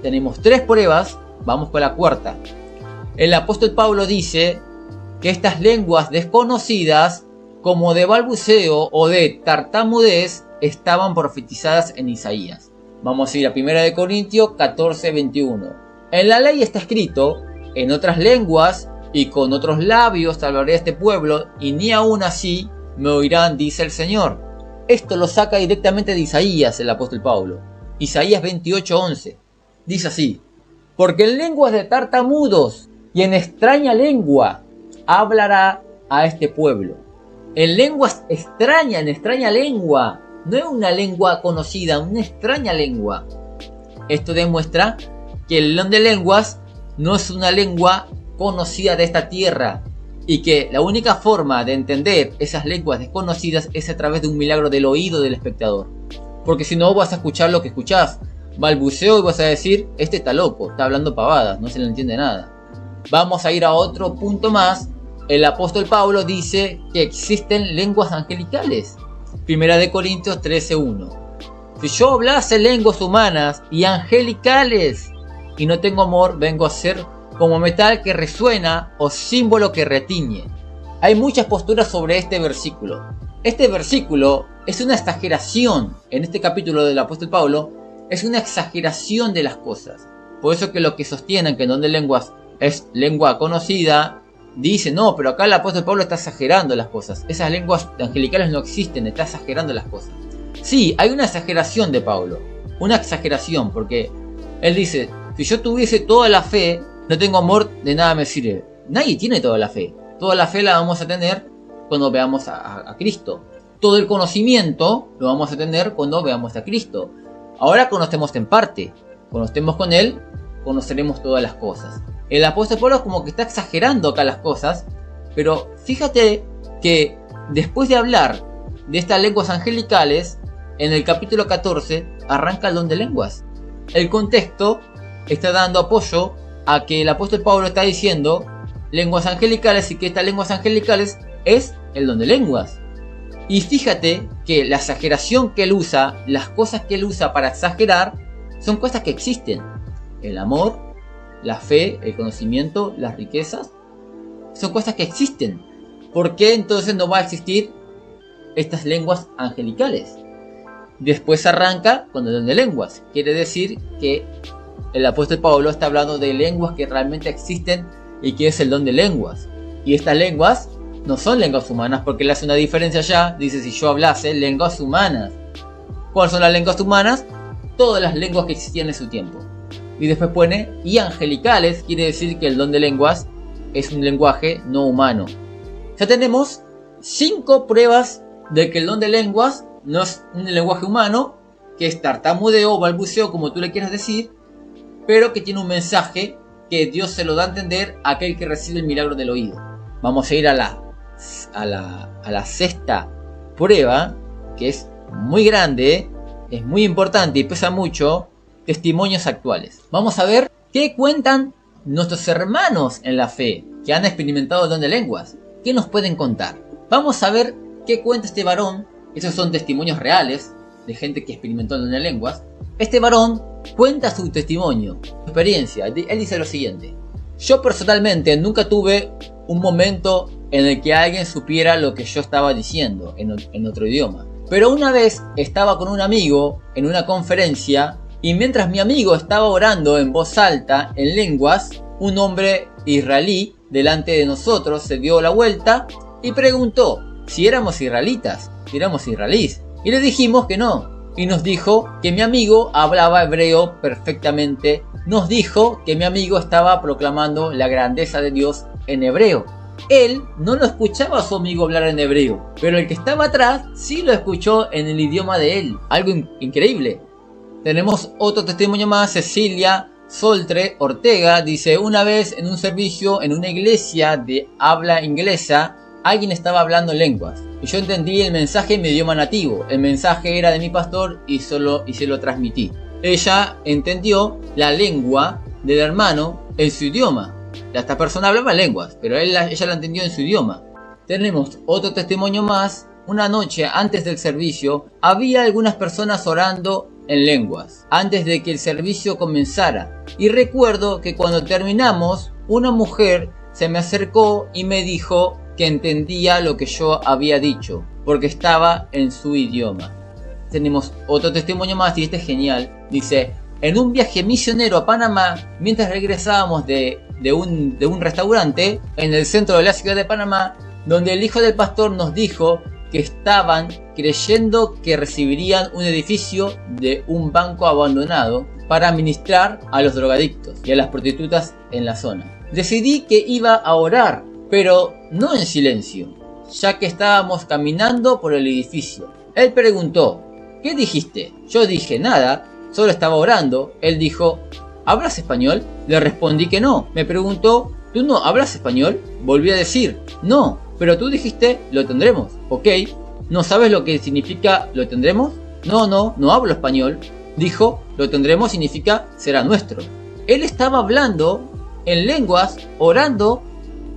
Tenemos 3 pruebas, vamos con la cuarta. El apóstol Pablo dice que estas lenguas desconocidas, como de balbuceo o de tartamudez, estaban profetizadas en Isaías. Vamos a ir a 1 Corintios 14:21. En la ley está escrito, en otras lenguas y con otros labios hablaré a este pueblo, y ni aún así me oirán, dice el Señor. Esto lo saca directamente de Isaías el apóstol Pablo. Isaías 28:11. Dice así: porque en lenguas de tartamudos y en extraña lengua hablará a este pueblo. En lenguas extrañas, en extraña lengua. No es una lengua conocida, una extraña lengua. Esto demuestra que el don de lenguas no es una lengua conocida de esta tierra, y que la única forma de entender esas lenguas desconocidas es a través de un milagro del oído del espectador. Porque si no, vas a escuchar lo que escuchás, balbuceo, y vas a decir, este está loco, está hablando pavadas, no se le entiende nada. Vamos a ir a otro punto más. El apóstol Pablo dice que existen lenguas angelicales. 1 Corintios 13:1. Si yo hablase lenguas humanas y angelicales y no tengo amor, vengo a ser como metal que resuena o símbolo que retiñe. Hay muchas posturas sobre este versículo. Este versículo es una exageración. En este capítulo del apóstol Pablo es una exageración de las cosas. Por eso que los que sostienen que el don de lenguas es lengua conocida, dice, no, pero acá el apóstol Pablo está exagerando las cosas. Esas lenguas angelicales no existen, está exagerando las cosas. Sí, hay una exageración de Pablo. Una exageración, porque él dice, si yo tuviese toda la fe, no tengo amor, de nada me sirve. Nadie tiene toda la fe. Toda la fe la vamos a tener cuando veamos a Cristo. Todo el conocimiento lo vamos a tener cuando veamos a Cristo. Ahora conocemos en parte. Cuando estemos con Él, conoceremos todas las cosas. El apóstol Pablo como que está exagerando acá las cosas, pero fíjate que después de hablar de estas lenguas angelicales, en el capítulo 14 arranca el don de lenguas. El contexto está dando apoyo a que el apóstol Pablo está diciendo lenguas angelicales y que estas lenguas angelicales es el don de lenguas. Y fíjate que la exageración que él usa, las cosas que él usa para exagerar, son cosas que existen. El amor, la fe, el conocimiento, las riquezas, son cosas que existen. ¿Por qué entonces no va a existir estas lenguas angelicales? Después arranca con el don de lenguas. Quiere decir que el apóstol Pablo está hablando de lenguas que realmente existen y que es el don de lenguas. Y estas lenguas no son lenguas humanas, porque le hace una diferencia ya. Dice, si yo hablase lenguas humanas. ¿Cuáles son las lenguas humanas? Todas las lenguas que existían en su tiempo. Y después pone, y angelicales, quiere decir que el don de lenguas es un lenguaje no humano. Ya tenemos 5 pruebas de que el don de lenguas no es un lenguaje humano, que es tartamudeo o balbuceo, como tú le quieras decir, pero que tiene un mensaje que Dios se lo da a entender a aquel que recibe el milagro del oído. Vamos a ir a la sexta prueba, que es muy grande, es muy importante y pesa mucho. Testimonios actuales. Vamos a ver qué cuentan nuestros hermanos en la fe que han experimentado el don de lenguas. ¿Qué nos pueden contar? Vamos a ver qué cuenta este varón. Esos son testimonios reales de gente que experimentó el don de lenguas. Este varón cuenta su testimonio, su experiencia. Él dice lo siguiente: yo personalmente nunca tuve un momento en el que alguien supiera lo que yo estaba diciendo en otro idioma. Pero una vez estaba con un amigo en una conferencia y mientras mi amigo estaba orando en voz alta en lenguas, un hombre israelí delante de nosotros se dio la vuelta y preguntó si éramos israelitas, si éramos israelíes. Y le dijimos que no. Y nos dijo que mi amigo hablaba hebreo perfectamente. Nos dijo que mi amigo estaba proclamando la grandeza de Dios en hebreo. Él no lo escuchaba a su amigo hablar en hebreo, pero el que estaba atrás sí lo escuchó en el idioma de él. Algo increíble. Tenemos otro testimonio más. Cecilia Soltre Ortega dice: una vez en un servicio en una iglesia de habla inglesa, alguien estaba hablando en lenguas y yo entendí el mensaje en mi idioma nativo. El mensaje era de mi pastor y se lo transmití. Ella entendió la lengua del hermano en su idioma. Esta persona hablaba lenguas, pero ella la entendió en su idioma. Tenemos otro testimonio más. Una noche antes del servicio había algunas personas orando en lenguas antes de que el servicio comenzara, y recuerdo que cuando terminamos una mujer se me acercó y me dijo que entendía lo que yo había dicho porque estaba en su idioma. Tenemos otro testimonio más y este es genial. Dice: en un viaje misionero a Panamá, mientras regresábamos de un restaurante en el centro de la ciudad de Panamá, donde el hijo del pastor nos dijo que estaban creyendo que recibirían un edificio de un banco abandonado para administrar a los drogadictos y a las prostitutas en la zona. Decidí que iba a orar, pero no en silencio, ya que estábamos caminando por el edificio. Él preguntó: ¿qué dijiste? Yo dije: nada, solo estaba orando. Él dijo: ¿hablas español? Le respondí que no. Me preguntó: ¿tú no hablas español? Volví a decir: no, pero tú dijiste lo tendremos. Ok, ¿no sabes lo que significa lo tendremos? No hablo español. Dijo: lo tendremos significa será nuestro. Él estaba hablando en lenguas, orando,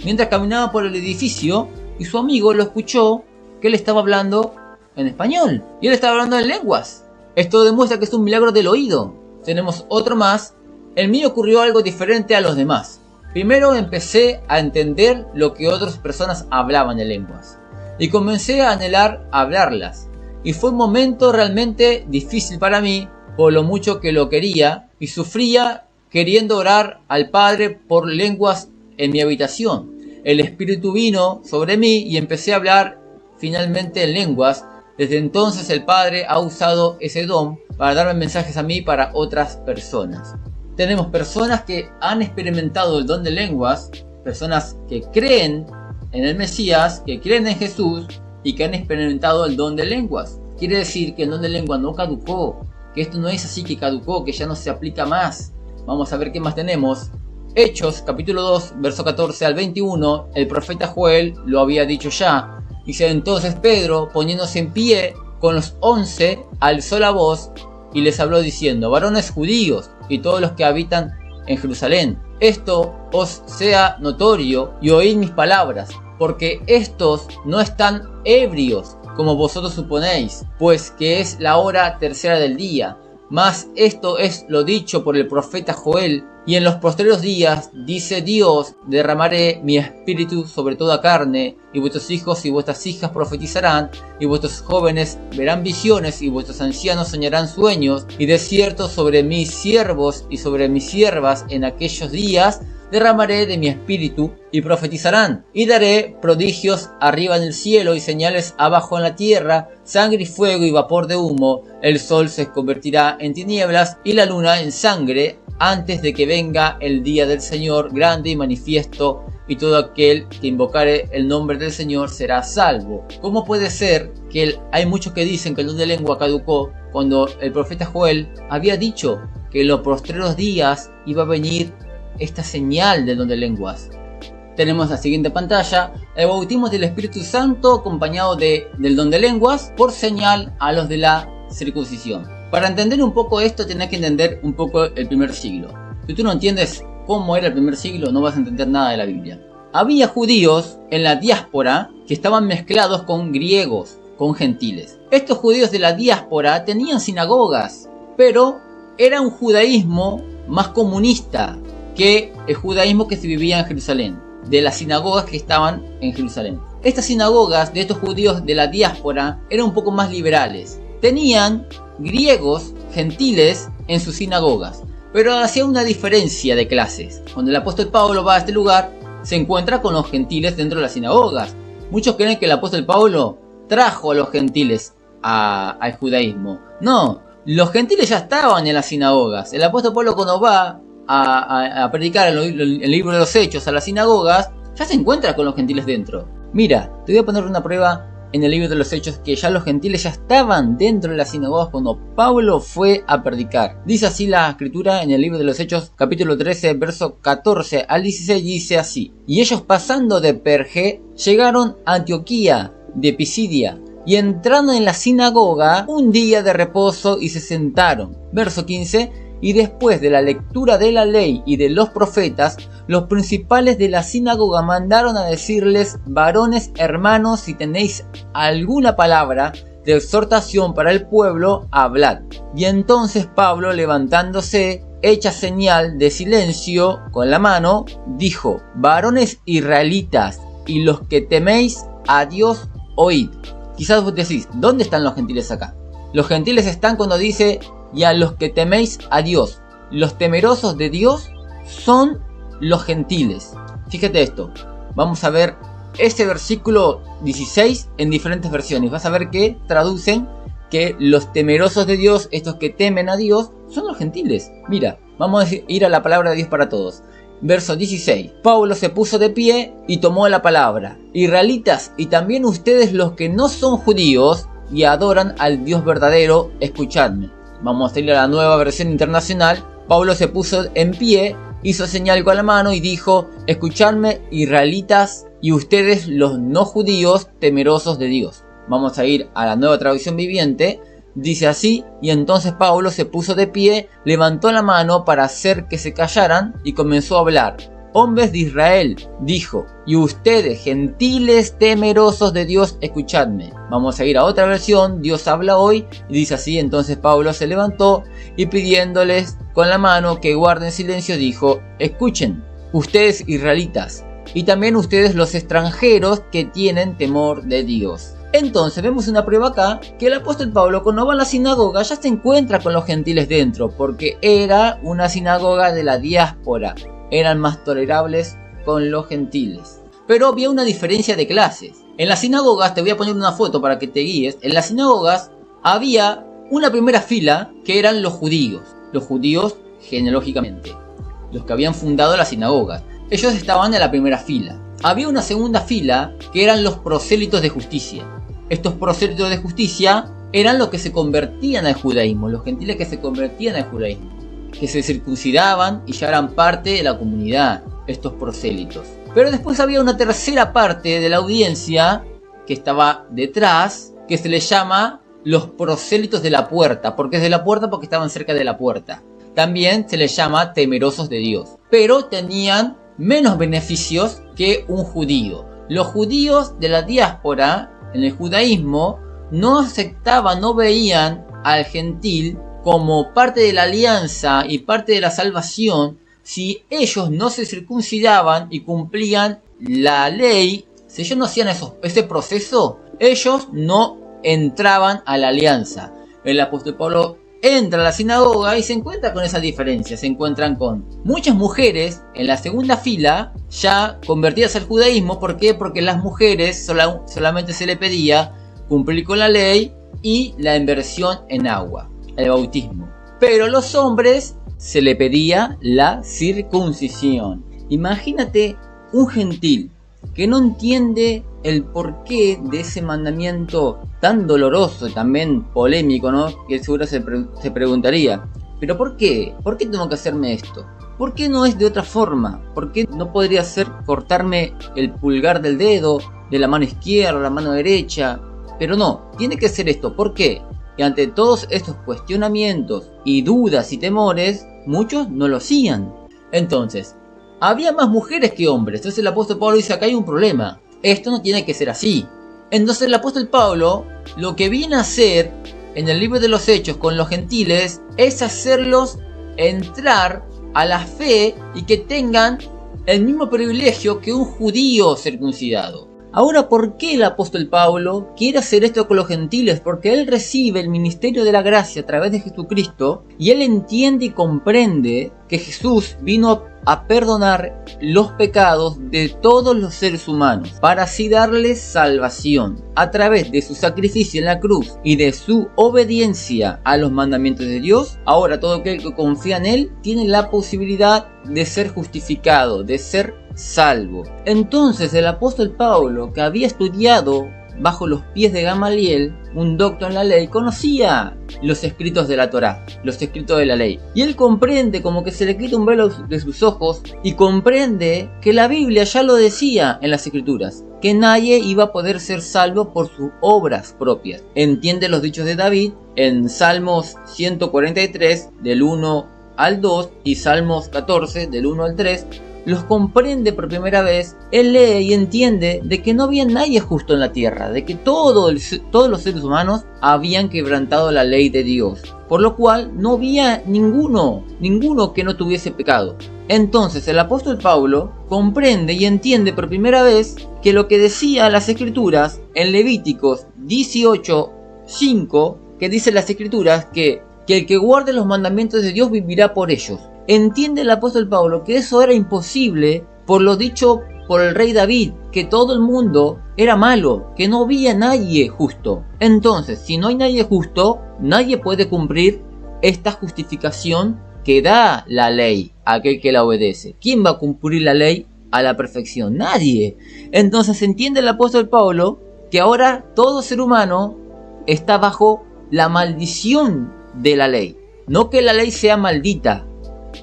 mientras caminaba por el edificio, y su amigo lo escuchó que él estaba hablando en español y él estaba hablando en lenguas. Esto demuestra que es un milagro del oído. Tenemos otro más. En mí ocurrió algo diferente a los demás. Primero empecé a entender lo que otras personas hablaban en lenguas y comencé a anhelar hablarlas, y fue un momento realmente difícil para mí por lo mucho que lo quería y sufría queriendo orar al Padre por lenguas en mi habitación. El Espíritu vino sobre mí y empecé a hablar finalmente en lenguas. Desde entonces el Padre ha usado ese don para darme mensajes a mí para otras personas. Tenemos personas que han experimentado el don de lenguas, personas que creen en el Mesías, que creen en Jesús y que han experimentado el don de lenguas. Quiere decir que el don de lenguas no caducó, que esto no es así que caducó, que ya no se aplica más. Vamos a ver qué más tenemos. Hechos, capítulo 2, verso 14 al 21, el profeta Joel lo había dicho ya. Dice: entonces Pedro, poniéndose en pie con los 11, alzó la voz y les habló diciendo: varones judíos y todos los que habitan en Jerusalén, esto os sea notorio y oíd mis palabras, porque estos no están ebrios como vosotros suponéis, pues que es la hora tercera del día. Mas esto es lo dicho por el profeta Joel: y en los postreros días, dice Dios, derramaré mi espíritu sobre toda carne, y vuestros hijos y vuestras hijas profetizarán, y vuestros jóvenes verán visiones, y vuestros ancianos soñarán sueños, y de cierto sobre mis siervos y sobre mis siervas en aquellos días derramaré de mi espíritu, y profetizarán, y daré prodigios arriba en el cielo y señales abajo en la tierra, sangre y fuego y vapor de humo. El sol se convertirá en tinieblas y la luna en sangre, antes de que venga el día del Señor grande y manifiesto, y todo aquel que invocare el nombre del Señor será salvo. ¿Cómo puede ser que hay muchos que dicen que el don de lengua caducó cuando el profeta Joel había dicho que en los postreros días iba a venir esta señal del don de lenguas? Tenemos la siguiente pantalla: el bautismo del Espíritu Santo acompañado del don de lenguas por señal a los de la circuncisión. Para entender un poco esto tenés que entender un poco el primer siglo. Si tú no entiendes cómo era el primer siglo, no vas a entender nada de la Biblia. Había judíos en la diáspora que estaban mezclados con griegos, con gentiles. Estos judíos de la diáspora tenían sinagogas, pero era un judaísmo más comunista que el judaísmo que se vivía en Jerusalén, de las sinagogas que estaban en Jerusalén. Estas sinagogas de estos judíos de la diáspora eran un poco más liberales. Tenían griegos, gentiles en sus sinagogas, pero hacía una diferencia de clases. Cuando el apóstol Pablo va a este lugar, se encuentra con los gentiles dentro de las sinagogas. Muchos creen que el apóstol Pablo trajo a los gentiles al judaísmo. No, los gentiles ya estaban en las sinagogas. El apóstol Pablo, cuando va a predicar el libro de los Hechos a las sinagogas, ya se encuentra con los gentiles dentro. Mira, te voy a poner una prueba en el libro de los Hechos, que ya los gentiles ya estaban dentro de las sinagogas cuando Pablo fue a predicar. Dice así la escritura en el libro de los Hechos, capítulo 13, verso 14 al 16, dice así: y ellos, pasando de Perge, llegaron a Antioquía de Pisidia, y entrando en la sinagoga un día de reposo, y se sentaron. Verso 15: y después de la lectura de la ley y de los profetas, los principales de la sinagoga mandaron a decirles: varones hermanos, si tenéis alguna palabra de exhortación para el pueblo, hablad. Y entonces Pablo, levantándose, hecha señal de silencio con la mano, dijo: varones israelitas, y los que teméis a Dios, oíd. Quizás vos decís, ¿dónde están los gentiles acá? Los gentiles están cuando dice: y a los que teméis a Dios. Los temerosos de Dios son los gentiles. Fíjate esto. Vamos a ver este versículo 16 en diferentes versiones. Vas a ver que traducen que los temerosos de Dios, estos que temen a Dios, son los gentiles. Mira, vamos a ir a la palabra de Dios para todos. Verso 16. Pablo se puso de pie y tomó la palabra: israelitas, y también ustedes los que no son judíos y adoran al Dios verdadero, escuchadme. Vamos a ir a la Nueva Versión Internacional. Pablo se puso en pie, hizo señal con la mano y dijo: escuchadme, israelitas, y ustedes los no judíos, temerosos de Dios. Vamos a ir a la Nueva Traducción Viviente. Dice así: y entonces Pablo se puso de pie, levantó la mano para hacer que se callaran y comenzó a hablar: hombres de Israel, dijo, y ustedes, gentiles temerosos de Dios, escuchadme. Vamos a ir a otra versión. Dios habla hoy, y dice así: entonces Pablo se levantó y, pidiéndoles con la mano que guarden silencio, dijo: escuchen, ustedes israelitas, y también ustedes los extranjeros que tienen temor de Dios. Entonces vemos una prueba acá, que el apóstol Pablo, cuando va a la sinagoga, ya se encuentra con los gentiles dentro, porque era una sinagoga de la diáspora. Eran más tolerables con los gentiles. Pero había una diferencia de clases. En las sinagogas, te voy a poner una foto para que te guíes. En las sinagogas había una primera fila que eran los judíos genealógicamente, los que habían fundado las sinagogas. Ellos estaban en la primera fila. Había una segunda fila que eran los prosélitos de justicia. Estos prosélitos de justicia eran los que se convertían al judaísmo, los gentiles que se convertían al judaísmo, que se circuncidaban y ya eran parte de la comunidad, estos prosélitos. Pero después había una tercera parte de la audiencia que estaba detrás, que se les llama los prosélitos de la puerta. ¿Por qué es de la puerta? Porque estaban cerca de la puerta. También se les llama temerosos de Dios, pero tenían menos beneficios que un judío. Los judíos de la diáspora, en el judaísmo, no aceptaban, no veían al gentil como parte de la alianza y parte de la salvación si ellos no se circuncidaban y cumplían la ley. Si ellos no hacían ese proceso, ellos no entraban a la alianza. El apóstol Pablo entra a la sinagoga y se encuentra con esa diferencia. Se encuentran con muchas mujeres en la segunda fila ya convertidas al judaísmo. ¿Por qué? Porque las mujeres solamente se le pedía cumplir con la ley y la inmersión en agua, el bautismo. Pero a los hombres se le pedía la circuncisión. Imagínate un gentil que no entiende el porqué de ese mandamiento tan doloroso y también polémico, ¿no? Que seguro se preguntaría: ¿pero por qué? ¿Por qué tengo que hacerme esto? ¿por qué no es de otra forma? ¿Por qué no podría ser cortarme el pulgar del dedo, de la mano izquierda, la mano derecha? Pero no, tiene que ser esto. ¿Por qué? Y ante todos estos cuestionamientos y dudas y temores, muchos no lo hacían. Entonces, había más mujeres que hombres. Entonces el apóstol Pablo dice, acá hay un problema. Esto no tiene que ser así. Entonces el apóstol Pablo lo que viene a hacer en el libro de los Hechos con los gentiles es hacerlos entrar a la fe y que tengan el mismo privilegio que un judío circuncidado. Ahora, ¿por qué el apóstol Pablo quiere hacer esto con los gentiles? Porque él recibe el ministerio de la gracia a través de Jesucristo y él entiende y comprende que Jesús vino a perdonar los pecados de todos los seres humanos para así darles salvación a través de su sacrificio en la cruz y de su obediencia a los mandamientos de Dios. Ahora todo aquel que confía en él tiene la posibilidad de ser justificado, de ser salvo. Entonces el apóstol Pablo, que había estudiado bajo los pies de Gamaliel, un doctor en la ley, conocía los escritos de la Torá, los escritos de la ley. Y él comprende, como que se le quita un velo de sus ojos, y comprende que la Biblia ya lo decía en las escrituras, que nadie iba a poder ser salvo por sus obras propias. Entiende los dichos de David en Salmos 143, del 1 al 2, y Salmos 14, del 1 al 3, los comprende por primera vez. Él lee y entiende de que no había nadie justo en la tierra, de que todos los seres humanos habían quebrantado la ley de Dios, por lo cual no había ninguno que no tuviese pecado. Entonces el apóstol Pablo comprende y entiende por primera vez que lo que decía las escrituras en Levíticos 18:5, que dice las escrituras que el que guarde los mandamientos de Dios vivirá por ellos. Entiende el apóstol Pablo que eso era imposible por lo dicho por el rey David, que todo el mundo era malo, que no había nadie justo. Entonces, si no hay nadie justo, nadie puede cumplir esta justificación que da la ley a aquel que la obedece. ¿Quién va a cumplir la ley a la perfección? Nadie. Entonces entiende el apóstol Pablo que ahora todo ser humano está bajo la maldición de la ley. No que la ley sea maldita,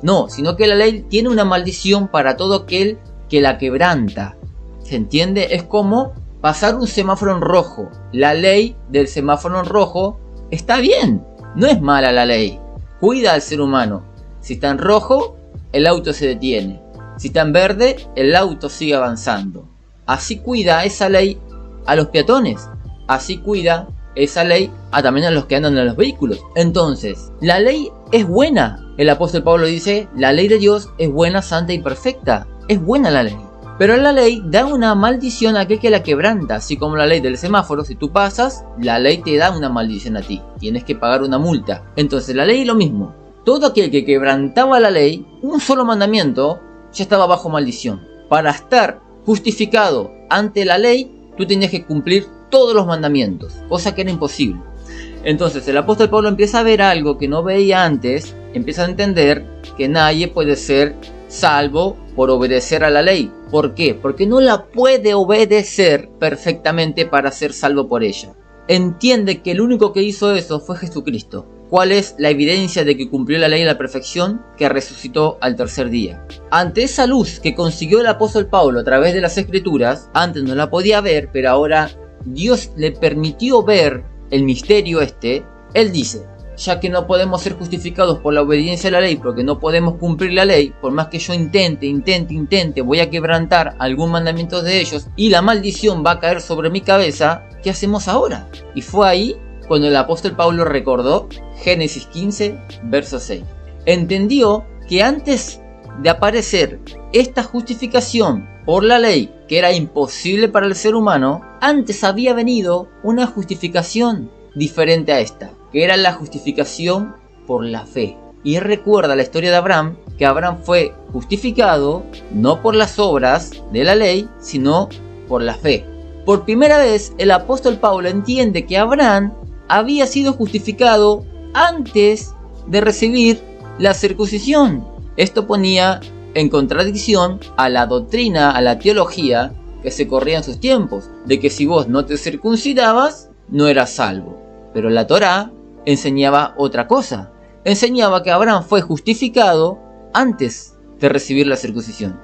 no, sino que la ley tiene una maldición para todo aquel que la quebranta. ¿Se entiende? Es como pasar un semáforo en rojo. La ley del semáforo en rojo está bien, no es mala la ley. Cuida al ser humano. Si está en rojo, el auto se detiene. Si está en verde, el auto sigue avanzando. Así cuida esa ley a los peatones. Así cuida esa ley también a los que andan en los vehículos. Entonces, la ley es buena. El apóstol Pablo dice, la ley de Dios es buena, santa y perfecta. Es buena la ley. Pero la ley da una maldición a aquel que la quebranta. Así como la ley del semáforo, si tú pasas, la ley te da una maldición a ti. Tienes que pagar una multa. Entonces la ley es lo mismo. Todo aquel que quebrantaba la ley, un solo mandamiento, ya estaba bajo maldición. Para estar justificado ante la ley, tú tenías que cumplir todos los mandamientos, cosa que era imposible. Entonces el apóstol Pablo empieza a ver algo que no veía antes, empieza a entender que nadie puede ser salvo por obedecer a la ley. ¿Por qué? Porque no la puede obedecer perfectamente para ser salvo por ella. Entiende que el único que hizo eso fue Jesucristo. ¿Cuál es la evidencia de que cumplió la ley a la perfección? Que resucitó al tercer día. Ante esa luz que consiguió el apóstol Pablo a través de las escrituras, antes no la podía ver, pero ahora Dios le permitió ver el misterio él dice, ya que no podemos ser justificados por la obediencia a la ley, porque no podemos cumplir la ley, por más que yo intente, voy a quebrantar algún mandamiento de ellos y la maldición va a caer sobre mi cabeza, ¿qué hacemos ahora? Y fue ahí cuando el apóstol Pablo recordó Génesis 15, verso 6. Entendió que antes de aparecer esta justificación por la ley, que era imposible para el ser humano, antes había venido una justificación diferente a esta, que era la justificación por la fe. Y recuerda la historia de Abraham, que Abraham fue justificado no por las obras de la ley, sino por la fe. Por primera vez el apóstol Pablo entiende que Abraham había sido justificado antes de recibir la circuncisión. Esto ponía en contradicción a la doctrina, a la teología que se corría en sus tiempos, de que si vos no te circuncidabas, no eras salvo. Pero la Torá enseñaba otra cosa. Enseñaba que Abraham fue justificado antes de recibir la circuncisión.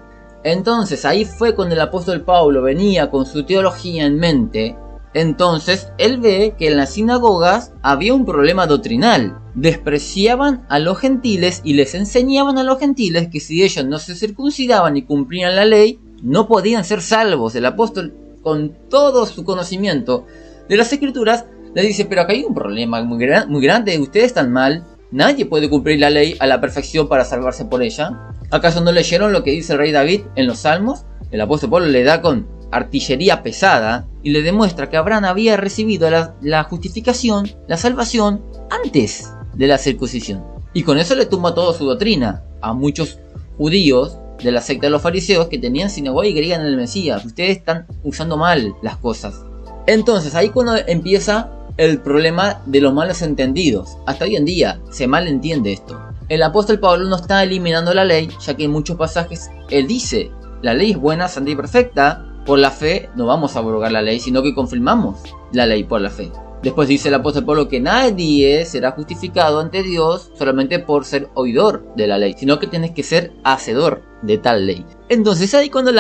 Entonces ahí fue cuando el apóstol Pablo venía con su teología en mente. Entonces él ve que en las sinagogas había un problema doctrinal. Despreciaban a los gentiles y les enseñaban a los gentiles que si ellos no se circuncidaban y cumplían la ley, no podían ser salvos. El apóstol, con todo su conocimiento de las escrituras, le dice: pero acá hay un problema muy grande, ustedes están mal, nadie puede cumplir la ley a la perfección para salvarse por ella. ¿Acaso no leyeron lo que dice el rey David en los Salmos? El apóstol Pablo le da con artillería pesada y le demuestra que Abraham había recibido la justificación, la salvación, antes de la circuncisión. Y con eso le tumba toda su doctrina a muchos judíos de la secta de los fariseos que tenían sinagoga y creían en el Mesías. Ustedes están usando mal las cosas. Entonces ahí cuando empieza el problema de los malos entendidos. Hasta hoy en día se malentiende esto. El apóstol Pablo no está eliminando la ley, ya que en muchos pasajes él dice: la ley es buena, santa y perfecta. Por la fe no vamos a abrogar la ley, sino que confirmamos la ley por la fe. Después dice el apóstol Pablo que nadie será justificado ante Dios solamente por ser oidor de la ley, sino que tienes que ser hacedor de tal ley. Entonces ahí cuando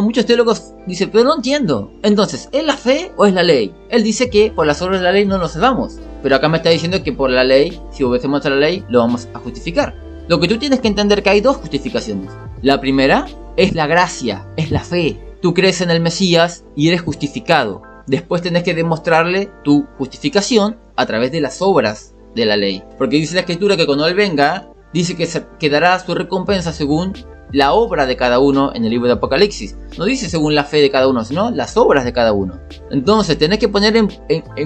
muchos teólogos dicen: pero no entiendo. Entonces, ¿es la fe o es la ley? Él dice que por las obras de la ley no nos salvamos. Pero acá me está diciendo que por la ley, si obedecemos a la ley, lo vamos a justificar. Lo que tú tienes que entender que hay dos justificaciones. La primera es la gracia, es la fe. Tú crees en el Mesías y eres justificado. Después tenés que demostrarle tu justificación a través de las obras de la ley. Porque dice la escritura que cuando Él venga, dice que dará su recompensa según la obra de cada uno en el libro de Apocalipsis. No dice según la fe de cada uno, sino las obras de cada uno. Entonces tenés que poner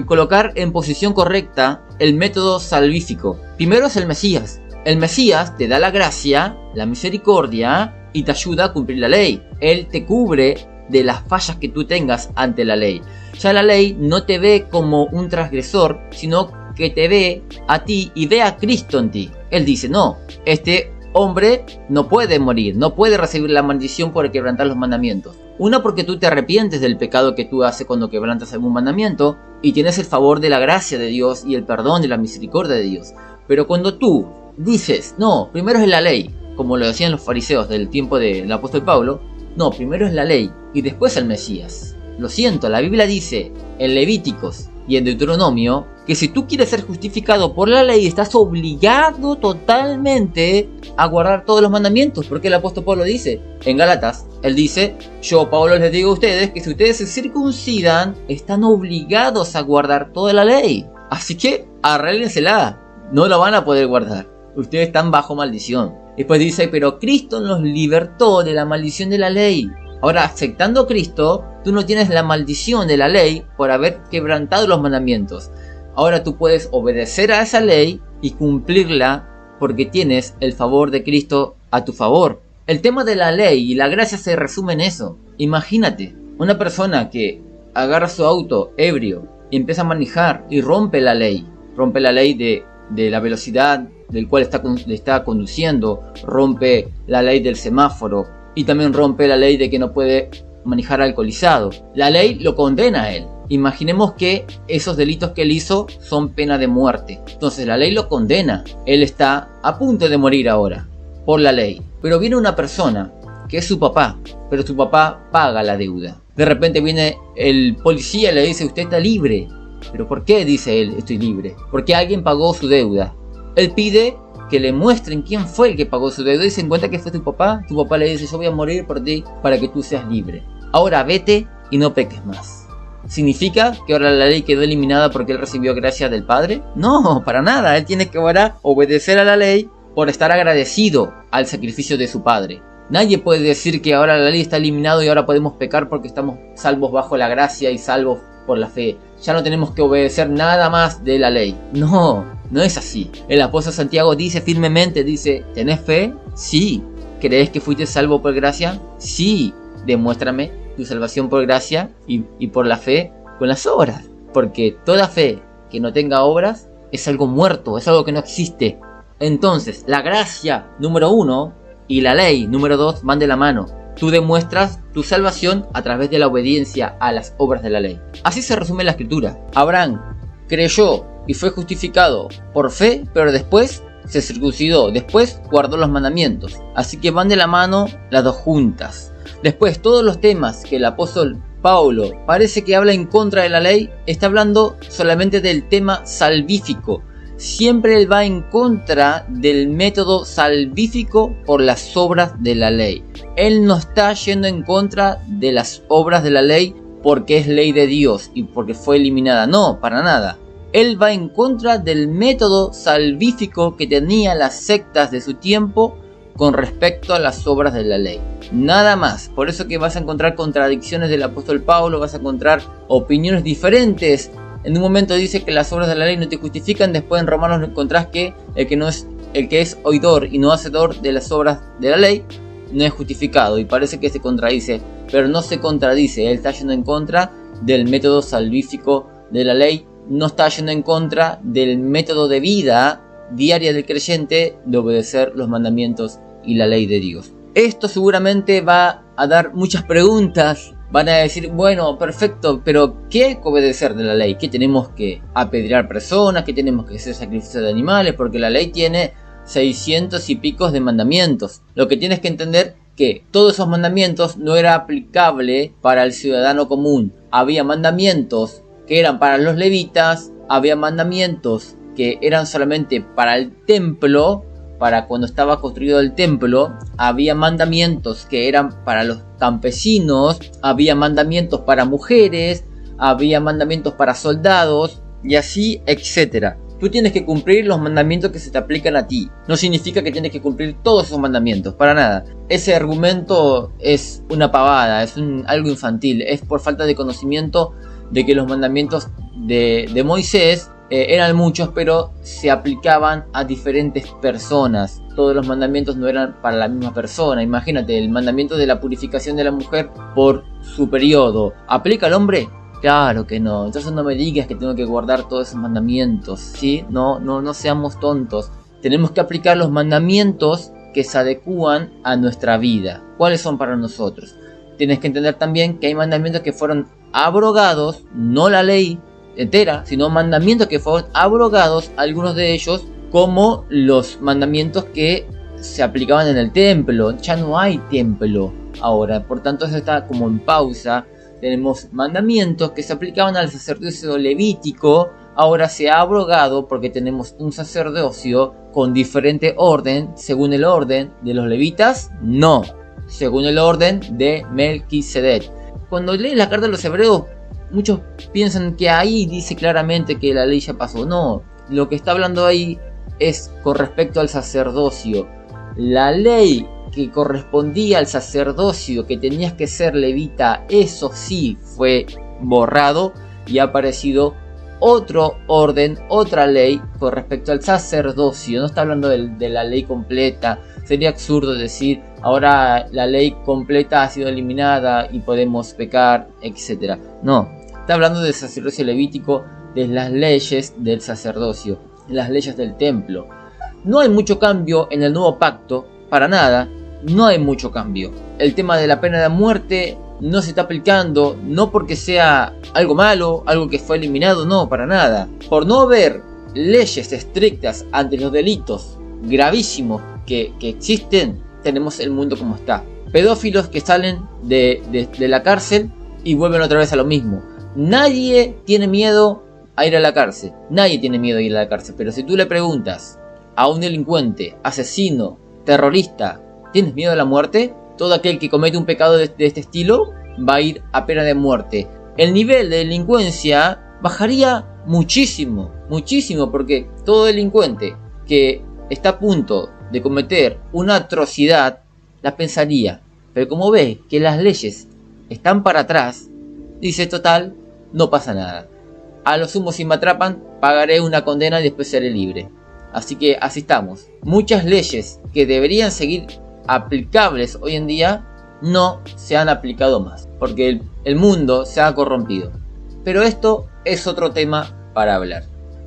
colocar en posición correcta el método salvífico. Primero es el Mesías. El Mesías te da la gracia, la misericordia y te ayuda a cumplir la ley. Él te cubre de las fallas que tú tengas ante la ley. Ya la ley no te ve como un transgresor, sino que te ve a ti y ve a Cristo en ti. Él dice: no, este hombre no puede morir, no puede recibir la maldición por quebrantar los mandamientos. Una, porque tú te arrepientes del pecado que tú haces cuando quebrantas algún mandamiento y tienes el favor de la gracia de Dios y el perdón de la misericordia de Dios. Pero cuando tú dices: no, primero es la ley, como lo decían los fariseos del tiempo del apóstol Pablo, no, primero es la ley y después el Mesías. Lo siento, la Biblia dice en Levíticos y en Deuteronomio que si tú quieres ser justificado por la ley, estás obligado totalmente a guardar todos los mandamientos. Porque el apóstol Pablo dice en Gálatas, él dice: yo, Pablo, les digo a ustedes que si ustedes se circuncidan, están obligados a guardar toda la ley. Así que arréglensela, no la van a poder guardar. Ustedes están bajo maldición. Después dice: pero Cristo nos libertó de la maldición de la ley. Ahora, aceptando a Cristo, tú no tienes la maldición de la ley por haber quebrantado los mandamientos. Ahora tú puedes obedecer a esa ley y cumplirla porque tienes el favor de Cristo a tu favor. El tema de la ley y la gracia se resume en eso. Imagínate, una persona que agarra su auto ebrio y empieza a manejar y rompe la ley. Rompe la ley de la velocidad del cual está conduciendo, rompe la ley del semáforo y también rompe la ley de que no puede manejar alcoholizado. La ley lo condena a él. Imaginemos que esos delitos que él hizo son pena de muerte. Entonces la ley lo condena. Él está a punto de morir ahora por la ley. Pero viene una persona que es su papá, pero su papá paga la deuda. De repente viene el policía y le dice: usted está libre. ¿Pero por qué? Dice él: estoy libre. Porque alguien pagó su deuda. Él pide que le muestren quién fue el que pagó su deuda y se encuentra que fue tu papá. Tu papá le dice: yo voy a morir por ti para que tú seas libre. Ahora vete y no peques más. ¿Significa que ahora la ley quedó eliminada porque él recibió gracia del Padre? No, para nada. Él tiene que ahora obedecer a la ley por estar agradecido al sacrificio de su Padre. Nadie puede decir que ahora la ley está eliminada y ahora podemos pecar porque estamos salvos bajo la gracia y salvos por la fe. Ya no tenemos que obedecer nada más de la ley. No, no es así. El apóstol Santiago dice firmemente, dice: ¿tenés fe? Sí. ¿Crees que fuiste salvo por gracia? Sí. Demuéstrame tu salvación por gracia y por la fe con las obras. Porque toda fe que no tenga obras es algo muerto, es algo que no existe. Entonces, la gracia número 1 y la ley número 2 van de la mano. Tú demuestras tu salvación a través de la obediencia a las obras de la ley. Así se resume la escritura. Abraham creyó y fue justificado por fe, pero después se circuncidó, después guardó los mandamientos. Así que van de la mano las dos juntas. Después, todos los temas que el apóstol Pablo parece que habla en contra de la ley, está hablando solamente del tema salvífico. Siempre él va en contra del método salvífico por las obras de la ley. Él no está yendo en contra de las obras de la ley porque es ley de Dios y porque fue eliminada. No, para nada. Él va en contra del método salvífico que tenían las sectas de su tiempo con respecto a las obras de la ley. Nada más. Por eso que vas a encontrar contradicciones del apóstol Pablo, vas a encontrar opiniones diferentes. En un momento dice que las obras de la ley no te justifican, después en Romanos encontrás que el que es oidor y no hacedor de las obras de la ley no es justificado, y parece que se contradice, pero no se contradice. Él está yendo en contra del método salvífico de la ley, no está yendo en contra del método de vida diaria del creyente de obedecer los mandamientos y la ley de Dios. Esto seguramente va a dar muchas preguntas. Van a decir, bueno, perfecto, pero ¿qué hay que obedecer de la ley? ¿Qué tenemos que apedrear personas? ¿Qué tenemos que hacer sacrificios de animales? Porque la ley tiene 600 y picos de mandamientos. Lo que tienes que entender que todos esos mandamientos no era aplicable para el ciudadano común. Había mandamientos que eran para los levitas, había mandamientos que eran solamente para el templo, para cuando estaba construido el templo, había mandamientos que eran para los campesinos, había mandamientos para mujeres, había mandamientos para soldados y así, etcétera. Tú tienes que cumplir los mandamientos que se te aplican a ti. No significa que tienes que cumplir todos esos mandamientos, para nada. Ese argumento es una pavada, es algo infantil, es por falta de conocimiento de que los mandamientos de Moisés eran muchos, pero se aplicaban a diferentes personas. Todos los mandamientos no eran para la misma persona. Imagínate, el mandamiento de la purificación de la mujer por su periodo, ¿aplica al hombre? Claro que no. Entonces no me digas que tengo que guardar todos esos mandamientos, ¿sí? No seamos tontos. Tenemos que aplicar los mandamientos que se adecúan a nuestra vida. ¿Cuáles son para nosotros? Tienes que entender también que hay mandamientos que fueron abrogados, no la ley entera, sino mandamientos que fueron abrogados, algunos de ellos, como los mandamientos que se aplicaban en el templo. Ya no hay templo ahora, por tanto eso está como en pausa. Tenemos mandamientos que se aplicaban al sacerdocio levítico, ahora se ha abrogado porque tenemos un sacerdocio con diferente orden. Según el orden de los levitas, no, según el orden de Melquisedec. Cuando lees la carta de los hebreos, muchos piensan que ahí dice claramente que la ley ya pasó. No, lo que está hablando ahí es con respecto al sacerdocio. La ley que correspondía al sacerdocio, que tenías que ser levita, eso sí fue borrado y ha aparecido otro orden, otra ley con respecto al sacerdocio. No está hablando de la ley completa. Sería absurdo decir ahora la ley completa ha sido eliminada y podemos pecar, etc. No, está hablando del sacerdocio levítico, de las leyes del sacerdocio, las leyes del templo. No hay mucho cambio en el nuevo pacto, para nada. No hay mucho cambio. El tema de la pena de muerte no se está aplicando, no porque sea algo malo, algo que fue eliminado, no, para nada. Por no haber leyes estrictas ante los delitos gravísimos que existen, tenemos el mundo como está. Pedófilos que salen de la cárcel y vuelven otra vez a lo mismo. Nadie tiene miedo a ir a la cárcel. Nadie tiene miedo a ir a la cárcel. Pero si tú le preguntas a un delincuente, asesino, terrorista, ¿tienes miedo a la muerte? Todo aquel que comete un pecado de este estilo va a ir a pena de muerte. El nivel de delincuencia bajaría muchísimo, muchísimo, porque todo delincuente que está a punto de cometer una atrocidad la pensaría. Pero como ve que las leyes están para atrás, dice total, no pasa nada. A lo sumo, si me atrapan, pagaré una condena y después seré libre. Así que así estamos. Muchas leyes que deberían seguir aplicables hoy en día no se han aplicado más, porque el mundo se ha corrompido. Pero esto es otro tema para hablar.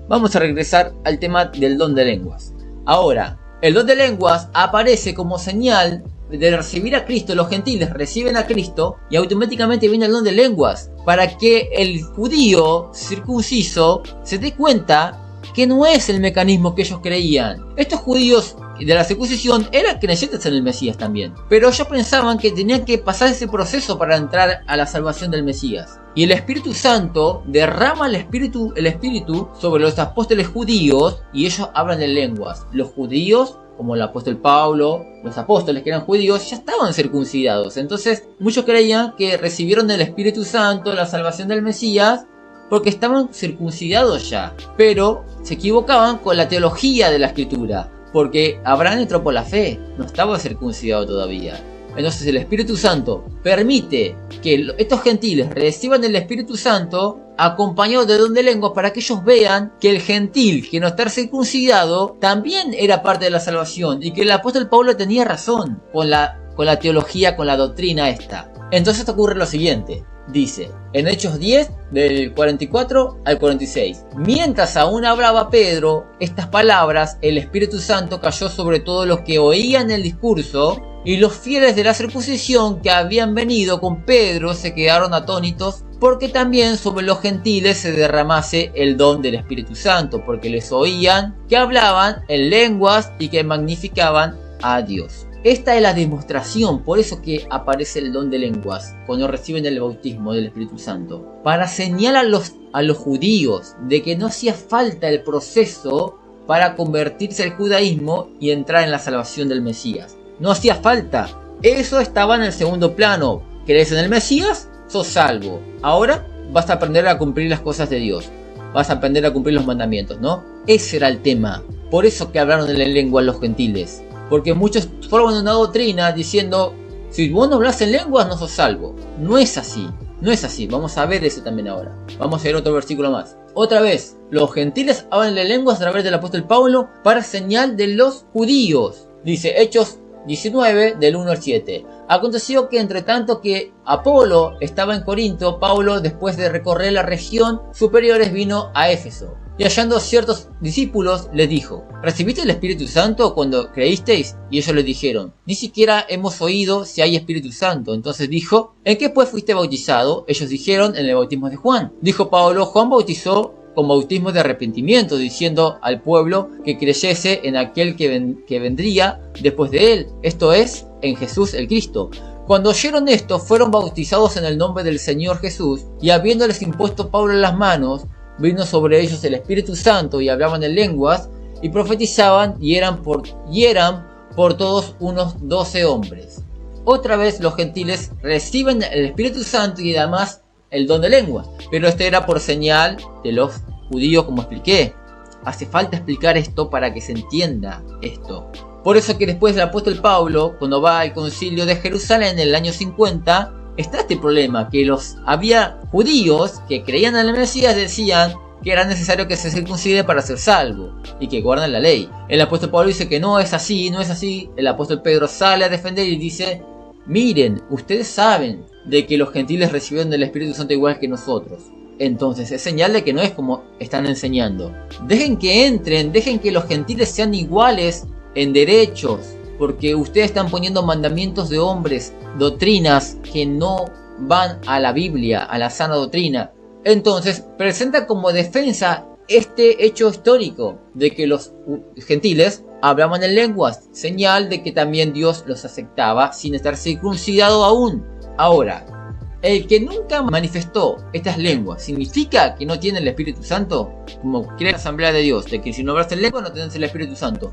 Vamos a regresar al tema del don de lenguas. Ahora, el don de lenguas aparece como señal de recibir a Cristo. Los gentiles reciben a Cristo y automáticamente viene el don de lenguas, para que el judío circunciso se dé cuenta que no es el mecanismo que ellos creían. Estos judíos de la circuncisión eran creyentes en el Mesías también, pero ellos pensaban que tenían que pasar ese proceso para entrar a la salvación del Mesías. Y el Espíritu Santo derrama el Espíritu sobre los apóstoles judíos y ellos hablan en lenguas. Los judíos, como el apóstol Pablo, los apóstoles que eran judíos, ya estaban circuncidados. Entonces muchos creían que recibieron el Espíritu Santo, la salvación del Mesías, porque estaban circuncidados ya. Pero se equivocaban con la teología de la Escritura, porque Abraham entró por la fe, no estaba circuncidado todavía. Entonces el Espíritu Santo permite que estos gentiles reciban el Espíritu Santo acompañado de don de lenguas para que ellos vean que el gentil que no está circuncidado también era parte de la salvación y que el apóstol Pablo tenía razón con la teología, con la doctrina esta. Entonces ocurre lo siguiente. Dice, en Hechos 10, del 44 al 46. Mientras aún hablaba Pedro estas palabras, el Espíritu Santo cayó sobre todos los que oían el discurso, y los fieles de la circuncisión que habían venido con Pedro se quedaron atónitos, porque también sobre los gentiles se derramase el don del Espíritu Santo, porque les oían que hablaban en lenguas y que magnificaban a Dios. Esta es la demostración, por eso que aparece el don de lenguas cuando reciben el bautismo del Espíritu Santo, para señalar a los judíos de que no hacía falta el proceso para convertirse al judaísmo y entrar en la salvación del Mesías. No hacía falta, eso estaba en el segundo plano. ¿Crees en el Mesías? Sos salvo. Ahora vas a aprender a cumplir las cosas de Dios, vas a aprender a cumplir los mandamientos, ¿no? Ese era el tema, por eso que hablaron en lengua los gentiles. Porque muchos forman una doctrina diciendo, si vos no hablas en lenguas no sos salvo. No es así, no es así. Vamos a ver eso también ahora. Vamos a ver otro versículo más. Otra vez, los gentiles hablan en lenguas a través del apóstol Pablo para señal de los judíos. Dice Hechos 19 del 1 al 7. Aconteció que entre tanto que Apolo estaba en Corinto, Pablo, después de recorrer la región superiores, vino a Éfeso. Y hallando ciertos discípulos, les dijo, ¿recibiste el Espíritu Santo cuando creísteis? Y ellos le dijeron, ni siquiera hemos oído si hay Espíritu Santo. Entonces dijo, ¿en qué pues fuiste bautizado? Ellos dijeron, en el bautismo de Juan. Dijo Pablo, Juan bautizó con bautismo de arrepentimiento, diciendo al pueblo que creyese en aquel que vendría después de él, esto es, en Jesús el Cristo. Cuando oyeron esto, fueron bautizados en el nombre del Señor Jesús, y habiéndoles impuesto Pablo las manos, vino sobre ellos el Espíritu Santo, y hablaban en lenguas, y profetizaban, y eran por todos unos 12 hombres. Otra vez los gentiles reciben el Espíritu Santo y además el don de lenguas, pero este era por señal de los judíos, como expliqué. Hace falta explicar esto para que se entienda esto. Por eso que después del apóstol Pablo, cuando va al concilio de Jerusalén en el año 50, está este problema, que había judíos que creían en el Mesías, decían que era necesario que se circuncide para ser salvo y que guardan la ley. El apóstol Pablo dice que no es así, no es así. El apóstol Pedro sale a defender y dice, miren, ustedes saben de que los gentiles recibieron del Espíritu Santo igual que nosotros. Entonces es señal de que no es como están enseñando. Dejen que entren, dejen que los gentiles sean iguales en derechos, porque ustedes están poniendo mandamientos de hombres, doctrinas que no van a la Biblia, a la sana doctrina. Entonces presenta como defensa este hecho histórico de que los gentiles hablaban en lenguas, señal de que también Dios los aceptaba sin estar circuncidado aún. Ahora, el que nunca manifestó estas lenguas, ¿significa que no tiene el Espíritu Santo? Como cree la Asamblea de Dios, de que si no hablas en lengua no tenés el Espíritu Santo.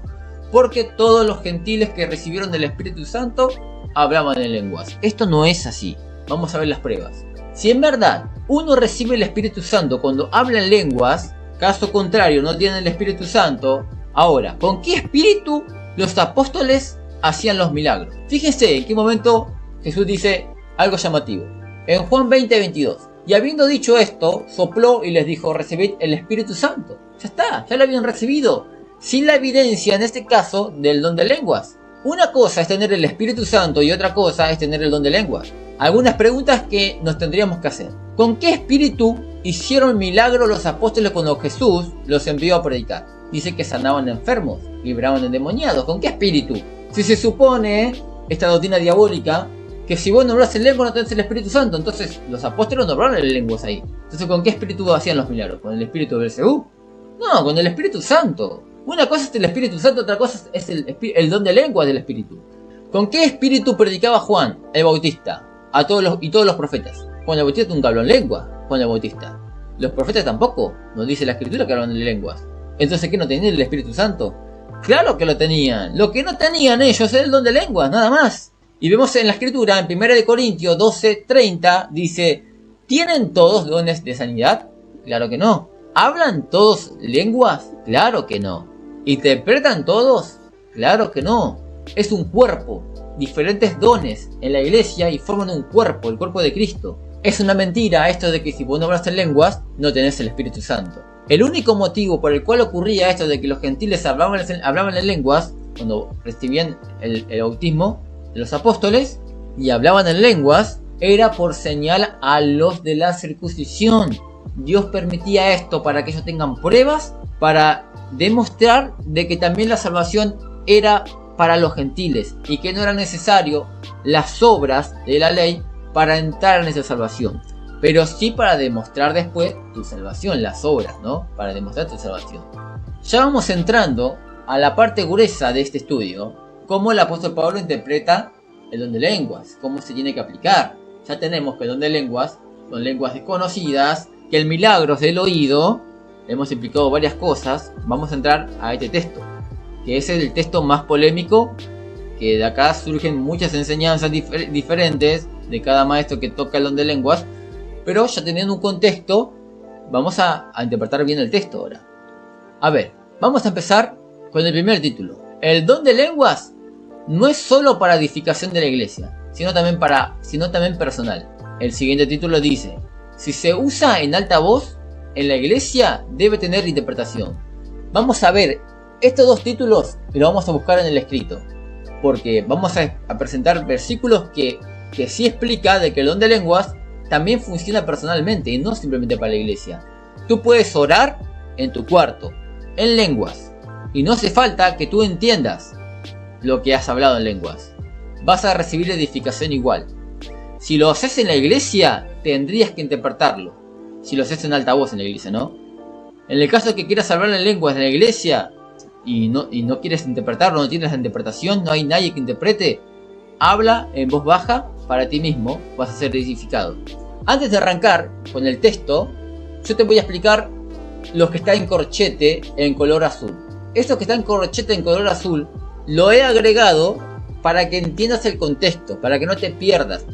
Porque todos los gentiles que recibieron del Espíritu Santo hablaban en lenguas. Esto no es así. Vamos a ver las pruebas. Si en verdad uno recibe el Espíritu Santo cuando habla en lenguas, caso contrario no tiene el Espíritu Santo, ahora, ¿con qué espíritu los apóstoles hacían los milagros? Fíjense en qué momento Jesús dice algo llamativo. En Juan 20:22. Y habiendo dicho esto, sopló y les dijo, recibid el Espíritu Santo. Ya está, ya lo habían recibido. Sin la evidencia, en este caso, del don de lenguas. Una cosa es tener el Espíritu Santo y otra cosa es tener el don de lenguas. Algunas preguntas que nos tendríamos que hacer. ¿Con qué espíritu hicieron milagros los apóstoles cuando Jesús los envió a predicar? Dice que sanaban enfermos, libraban endemoniados. ¿Con qué espíritu? Si se supone, esta doctrina diabólica, que si vos no hablas en lengua no tenés el Espíritu Santo, entonces los apóstoles no hablaron en lenguas ahí. Entonces, ¿con qué espíritu hacían los milagros? ¿Con el espíritu de Belzebú? No, con el Espíritu Santo. Una cosa es el Espíritu Santo, otra cosa es el don de lenguas del Espíritu. ¿Con qué espíritu predicaba Juan el Bautista a todos los profetas? Juan el Bautista nunca habló en lengua, Juan el Bautista. Los profetas tampoco, nos dice la Escritura que hablan en lenguas. Entonces, ¿qué no tenían el Espíritu Santo? Claro que lo tenían. Lo que no tenían ellos era el don de lenguas, nada más. Y vemos en la Escritura, en 1 Corintios 12:30, dice: ¿tienen todos dones de sanidad? Claro que no. ¿Hablan todos lenguas? Claro que no. ¿Interpretan todos? Claro que no. Es un cuerpo, diferentes dones en la iglesia y forman un cuerpo, el cuerpo de Cristo. Es una mentira esto de que si vos no hablas en lenguas, no tenés el Espíritu Santo. El único motivo por el cual ocurría esto de que los gentiles hablaban en lenguas, cuando recibían el bautismo de los apóstoles y hablaban en lenguas, era por señal a los de la circuncisión. Dios permitía esto para que ellos tengan pruebas, para demostrar de que también la salvación era para los gentiles y que no era necesario las obras de la ley para entrar en esa salvación, pero sí para demostrar después tu salvación, las obras, ¿no? Para demostrar tu salvación. Ya vamos entrando a la parte gruesa de este estudio, cómo el apóstol Pablo interpreta el don de lenguas, cómo se tiene que aplicar. Ya tenemos que el don de lenguas son lenguas desconocidas, que el milagro es del oído. Hemos explicado varias cosas. Vamos a entrar a este texto, que es el texto más polémico, que de acá surgen muchas enseñanzas diferentes de cada maestro que toca el don de lenguas, pero ya teniendo un contexto, vamos a interpretar bien el texto ahora. A ver, vamos a empezar con el primer título. El don de lenguas no es solo para edificación de la iglesia, sino también personal. El siguiente título dice: si se usa en alta voz en la iglesia, debe tener interpretación. Vamos a ver estos dos títulos y los vamos a buscar en el escrito, porque vamos a presentar versículos que sí explica de que el don de lenguas también funciona personalmente y no simplemente para la iglesia. Tú puedes orar en tu cuarto, en lenguas, y no hace falta que tú entiendas lo que has hablado en lenguas. Vas a recibir edificación igual. Si lo haces en la iglesia, tendrías que interpretarlo. Si lo haces en alta voz en la iglesia, ¿no? En el caso que quieras hablar en lenguas en la iglesia y no quieres interpretarlo, no tienes la interpretación, no hay nadie que interprete, habla en voz baja para ti mismo, vas a ser edificado. Antes de arrancar con el texto, yo te voy a explicar lo que está en corchete en color azul. Esto que está en corchete en color azul lo he agregado para que entiendas el contexto, para que no te pierdas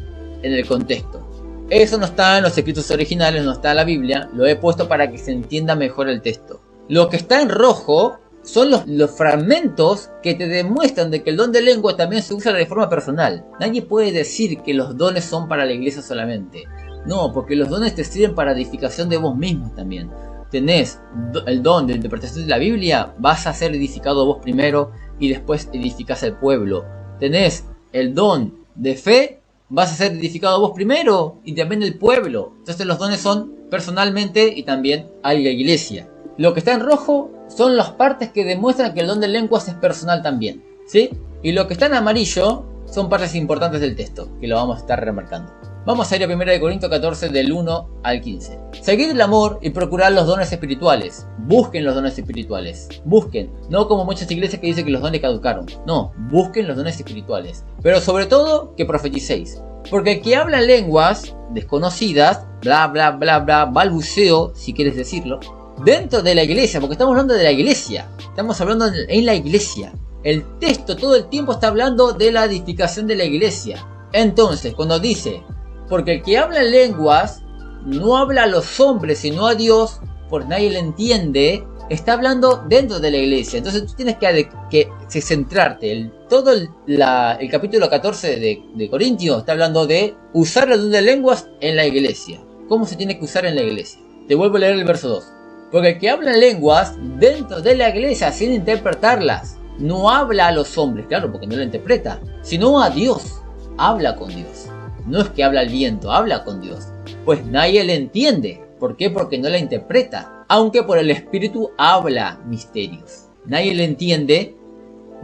en el contexto. Eso no está en los escritos originales, no está en la Biblia, lo he puesto para que se entienda mejor el texto. Lo que está en rojo son los fragmentos que te demuestran de que el don de lengua también se usa de forma personal. Nadie puede decir que los dones son para la iglesia solamente. No, porque los dones te sirven para edificación de vos mismos también. Tenés el don de interpretación de la Biblia, vas a ser edificado vos primero y después edificás al pueblo. Tenés el don de fe, vas a ser edificado vos primero y también el pueblo. Entonces los dones son personalmente y también a la iglesia. Lo que está en rojo son las partes que demuestran que el don de lenguas es personal también, ¿sí? Y lo que está en amarillo son partes importantes del texto, que lo vamos a estar remarcando. Vamos a ir a 1 Corintios 14 del 1 al 15. Seguid el amor y procurad los dones espirituales. Busquen los dones espirituales. Busquen. No como muchas iglesias que dicen que los dones caducaron. No, busquen los dones espirituales. Pero sobre todo que profeticéis. Porque el que habla lenguas desconocidas, bla bla bla bla, balbuceo, si quieres decirlo, dentro de la iglesia, porque estamos hablando de la iglesia. Estamos hablando en la iglesia. El texto todo el tiempo está hablando de la edificación de la iglesia. Entonces, cuando dice: porque el que habla en lenguas no habla a los hombres sino a Dios, porque nadie le entiende, está hablando dentro de la iglesia. Entonces tú tienes que centrarte. Todo el capítulo 14 de Corintios está hablando de usar el don de lenguas en la iglesia. ¿Cómo se tiene que usar en la iglesia? Te vuelvo a leer el verso 2. Porque el que habla en lenguas dentro de la iglesia sin interpretarlas, no habla a los hombres, claro, porque no lo interpreta, sino a Dios. Habla con Dios. No es que habla al viento, habla con Dios. Pues nadie le entiende. ¿Por qué? Porque no la interpreta. Aunque por el Espíritu habla misterios. Nadie le entiende,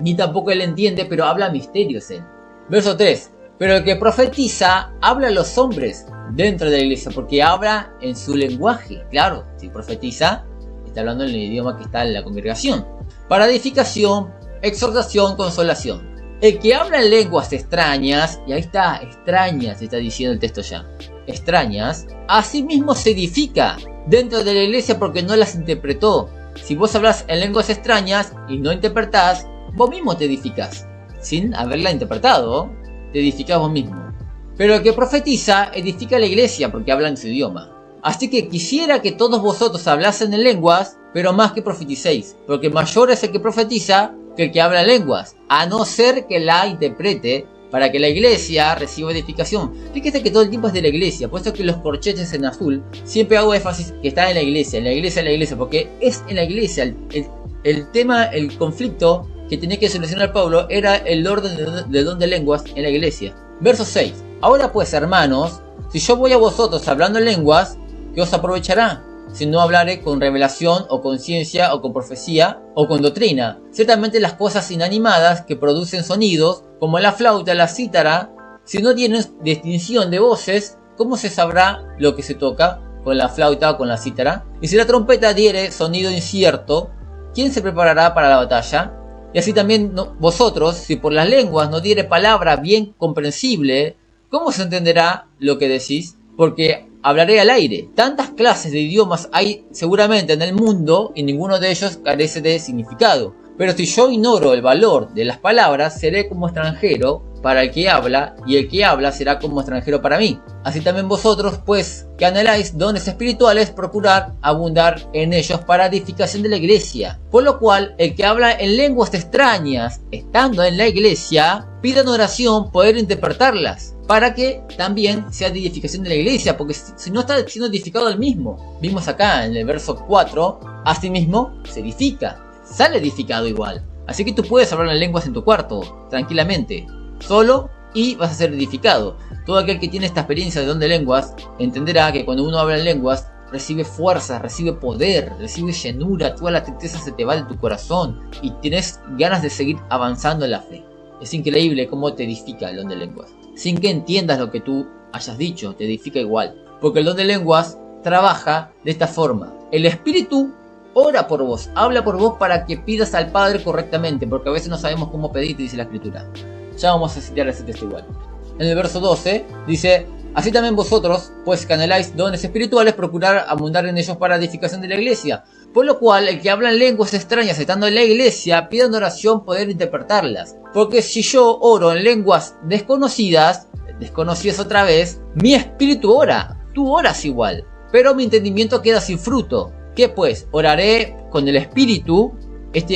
ni tampoco él entiende, pero habla misterios él. Verso 3. Pero el que profetiza habla a los hombres dentro de la iglesia, porque habla en su lenguaje. Claro, si profetiza, está hablando en el idioma que está en la congregación. Para edificación, exhortación, consolación. El que habla en lenguas extrañas, y ahí está, extrañas, está diciendo el texto ya, extrañas, asimismo se edifica dentro de la iglesia porque no las interpretó. Si vos hablas en lenguas extrañas y no interpretás, vos mismo te edificás, sin haberla interpretado, te edificás vos mismo. Pero el que profetiza, edifica a la iglesia porque habla en su idioma. Así que quisiera que todos vosotros hablasen en lenguas, pero más que profeticéis, porque mayor es el que profetiza que el que habla en lenguas, a no ser que la interprete para que la iglesia reciba edificación. Fíjate que todo el tiempo es de la iglesia, puesto que los corchetes en azul, siempre hago énfasis que está en la iglesia, porque es en la iglesia. El tema, el conflicto que tenía que solucionar Pablo era el orden de don de lenguas en la iglesia. Verso 6. Ahora pues, hermanos, si yo voy a vosotros hablando en lenguas, ¿qué os aprovechará? Si no hablaré con revelación o con ciencia o con profecía o con doctrina. Ciertamente las cosas inanimadas que producen sonidos, como la flauta, la cítara, si no tienen distinción de voces, ¿cómo se sabrá lo que se toca con la flauta o con la cítara? Y si la trompeta diere sonido incierto, ¿quién se preparará para la batalla? Y así también vosotros, si por las lenguas no diere palabra bien comprensible, ¿cómo se entenderá lo que decís? Porque hablaré al aire. Tantas clases de idiomas hay seguramente en el mundo y ninguno de ellos carece de significado. Pero si yo ignoro el valor de las palabras, seré como extranjero para el que habla, y el que habla será como extranjero para mí. Así también vosotros, pues, que anheláis dones espirituales, procurad abundar en ellos para edificación de la iglesia. Por lo cual, el que habla en lenguas extrañas, estando en la iglesia, pida en oración poder interpretarlas, para que también sea de edificación de la iglesia, porque si no está siendo edificado el mismo. Vimos acá en el verso 4, asimismo se edifica, sale edificado igual. Así que tú puedes hablar en lenguas en tu cuarto, tranquilamente, solo, y vas a ser edificado. Todo aquel que tiene esta experiencia de don de lenguas entenderá que cuando uno habla en lenguas recibe fuerza, recibe poder, recibe llenura, toda la tristeza se te va de tu corazón y tienes ganas de seguir avanzando en la fe. Es increíble cómo te edifica el don de lenguas. Sin que entiendas lo que tú hayas dicho, te edifica igual. Porque el don de lenguas trabaja de esta forma. El Espíritu ora por vos, habla por vos para que pidas al Padre correctamente, porque a veces no sabemos cómo pedir, te dice la Escritura. Ya vamos a citar ese texto igual. En el verso 12 dice: así también vosotros, pues que anheláis dones espirituales, procurar abundar en ellos para edificación de la iglesia. Por lo cual, el que habla en lenguas extrañas estando en la iglesia, pida en oración poder interpretarlas. Porque si yo oro en lenguas desconocidas otra vez, mi espíritu ora, tú oras igual, pero mi entendimiento queda sin fruto. ¿Qué pues? Oraré con el espíritu,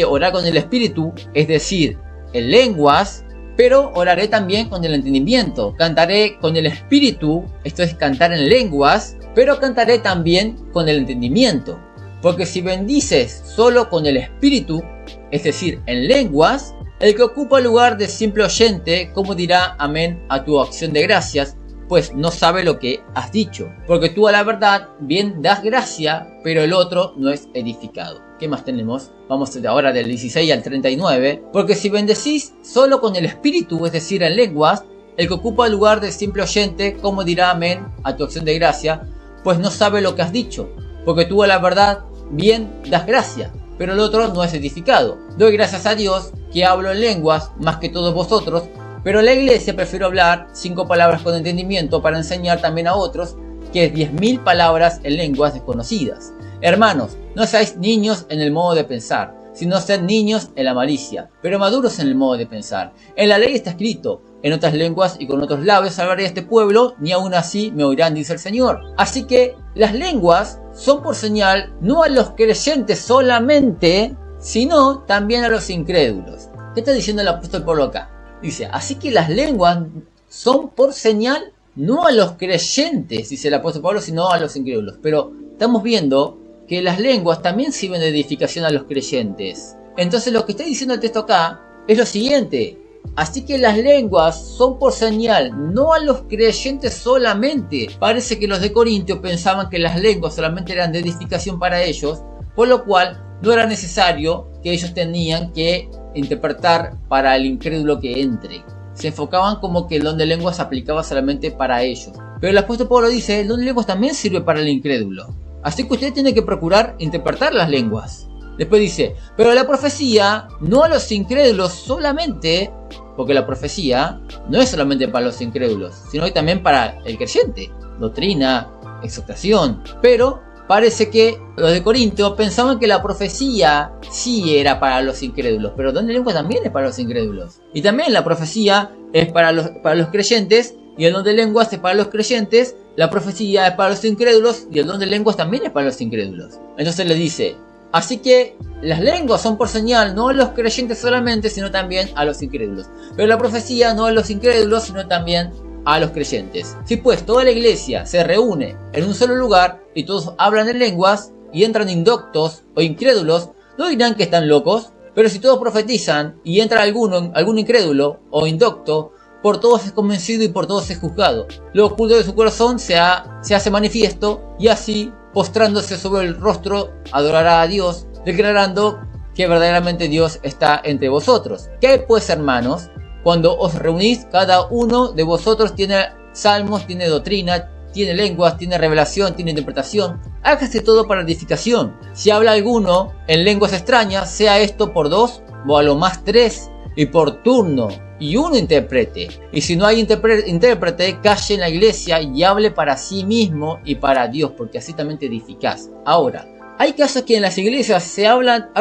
orar con el espíritu, es decir, en lenguas, pero oraré también con el entendimiento. Cantaré con el espíritu, esto es cantar en lenguas, pero cantaré también con el entendimiento. Porque si bendices solo con el espíritu, es decir, en lenguas, el que ocupa el lugar de simple oyente, ¿cómo dirá amén a tu acción de gracias? Pues no sabe lo que has dicho. Porque tú a la verdad bien das gracia, pero el otro no es edificado. ¿Qué más tenemos? Vamos ahora del 16 al 39. Porque si bendecís solo con el espíritu, es decir, en lenguas, el que ocupa el lugar de simple oyente, ¿cómo dirá amén a tu acción de gracia? Pues no sabe lo que has dicho. Porque tú a la verdad bien das gracia, pero el otro no es edificado. Doy gracias a Dios que hablo en lenguas más que todos vosotros, pero en la iglesia prefiero hablar 5 palabras con entendimiento para enseñar también a otros que 10.000 palabras en lenguas desconocidas. Hermanos, no seáis niños en el modo de pensar, sino sed niños en la malicia, pero maduros en el modo de pensar. En la ley está escrito: en otras lenguas y con otros labios salvaré a este pueblo, ni aun así me oirán, dice el Señor. Así que las lenguas son por señal no a los creyentes solamente, sino también a los incrédulos. ¿Qué está diciendo el apóstol Pablo acá? Dice, así que las lenguas son por señal no a los creyentes, dice el apóstol Pablo, sino a los incrédulos. Pero estamos viendo que las lenguas también sirven de edificación a los creyentes. Entonces lo que está diciendo el texto acá es lo siguiente: así que las lenguas son por señal no a los creyentes solamente. Parece que los de Corintio pensaban que las lenguas solamente eran de edificación para ellos, por lo cual no era necesario que ellos tenían que interpretar para el incrédulo que entre. Se enfocaban como que el don de lenguas se aplicaba solamente para ellos. Pero el apóstol Pablo dice: el don de lenguas también sirve para el incrédulo. Así que usted tiene que procurar interpretar las lenguas. Después dice, pero la profecía no a los incrédulos solamente, porque la profecía no es solamente para los incrédulos, sino también para el creyente. Doctrina, exhortación. Pero parece que los de Corinto pensaban que la profecía sí era para los incrédulos, pero el don de lengua también es para los incrédulos. Y también la profecía es para los creyentes, y el don de lenguas es para los creyentes, la profecía es para los incrédulos, y el don de lenguas también es para los incrédulos. Entonces le dice, así que las lenguas son por señal, no a los creyentes solamente, sino también a los incrédulos. Pero la profecía no a los incrédulos, sino también a los creyentes. Si pues toda la iglesia se reúne en un solo lugar y todos hablan en lenguas y entran indoctos o incrédulos, no dirán que están locos. Pero si todos profetizan y entra algún incrédulo o indocto, por todos es convencido y por todos es juzgado. Lo oculto de su corazón se hace manifiesto, y así, postrándose sobre el rostro, adorará a Dios, declarando que verdaderamente Dios está entre vosotros. ¿Qué pues, hermanos? Cuando os reunís, cada uno de vosotros tiene salmos, tiene doctrina, tiene lenguas, tiene revelación, tiene interpretación. Hágase todo para edificación. Si habla alguno en lenguas extrañas, sea esto por 2 o a lo más 3, y por turno, y uno interprete. Y si no hay intérprete, calle en la iglesia y hable para sí mismo y para Dios, porque así también te edificás. Ahora, hay casos que en las iglesias se hablan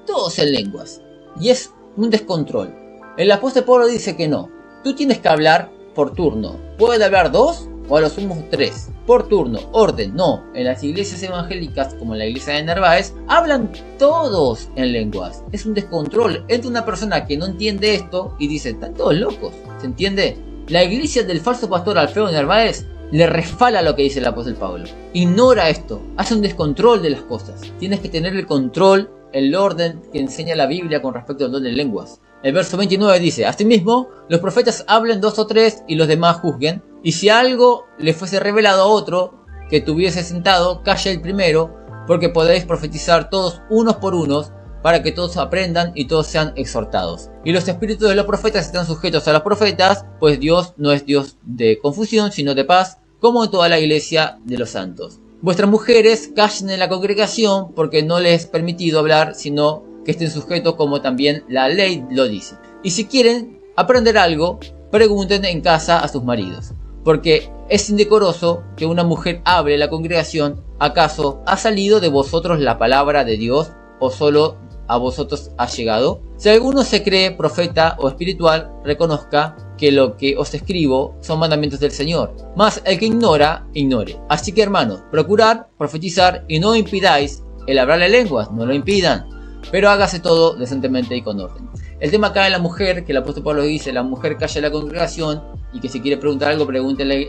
todos en lenguas, y es un descontrol. El apóstol Pablo dice que no. Tú tienes que hablar por turno. Puede hablar 2 o a lo sumo 3. Por turno, orden. No. En las iglesias evangélicas, como en la iglesia de Narváez, hablan todos en lenguas. Es un descontrol. Entra una persona que no entiende esto y dice, están todos locos. ¿Se entiende? La iglesia del falso pastor Alfredo Narváez le resfala lo que dice el apóstol Pablo. Ignora esto. Hace un descontrol de las cosas. Tienes que tener el control, el orden que enseña la Biblia con respecto al don de lenguas. El verso 29 dice, asimismo, los profetas hablen 2 o 3 y los demás juzguen. Y si algo le fuese revelado a otro que tuviese sentado, calle el primero, porque podéis profetizar todos unos por unos, para que todos aprendan y todos sean exhortados. Y los espíritus de los profetas están sujetos a los profetas, pues Dios no es Dios de confusión, sino de paz, como en toda la iglesia de los santos. Vuestras mujeres callen en la congregación, porque no les es permitido hablar, sino que estén sujetos como también la ley lo dice. Y si quieren aprender algo, pregunten en casa a sus maridos, porque es indecoroso que una mujer hable en la congregación. ¿Acaso ha salido de vosotros la palabra de Dios, o solo a vosotros ha llegado? Si alguno se cree profeta o espiritual, reconozca que lo que os escribo son mandamientos del Señor. Mas el que ignora, ignore. Así que, hermanos, procurad profetizar y no impidáis el hablarle lenguas, no lo impidan, pero hágase todo decentemente y con orden. El tema acá de la mujer, que el apóstol Pablo dice, la mujer calla en la congregación, y que si quiere preguntar algo, pregúntele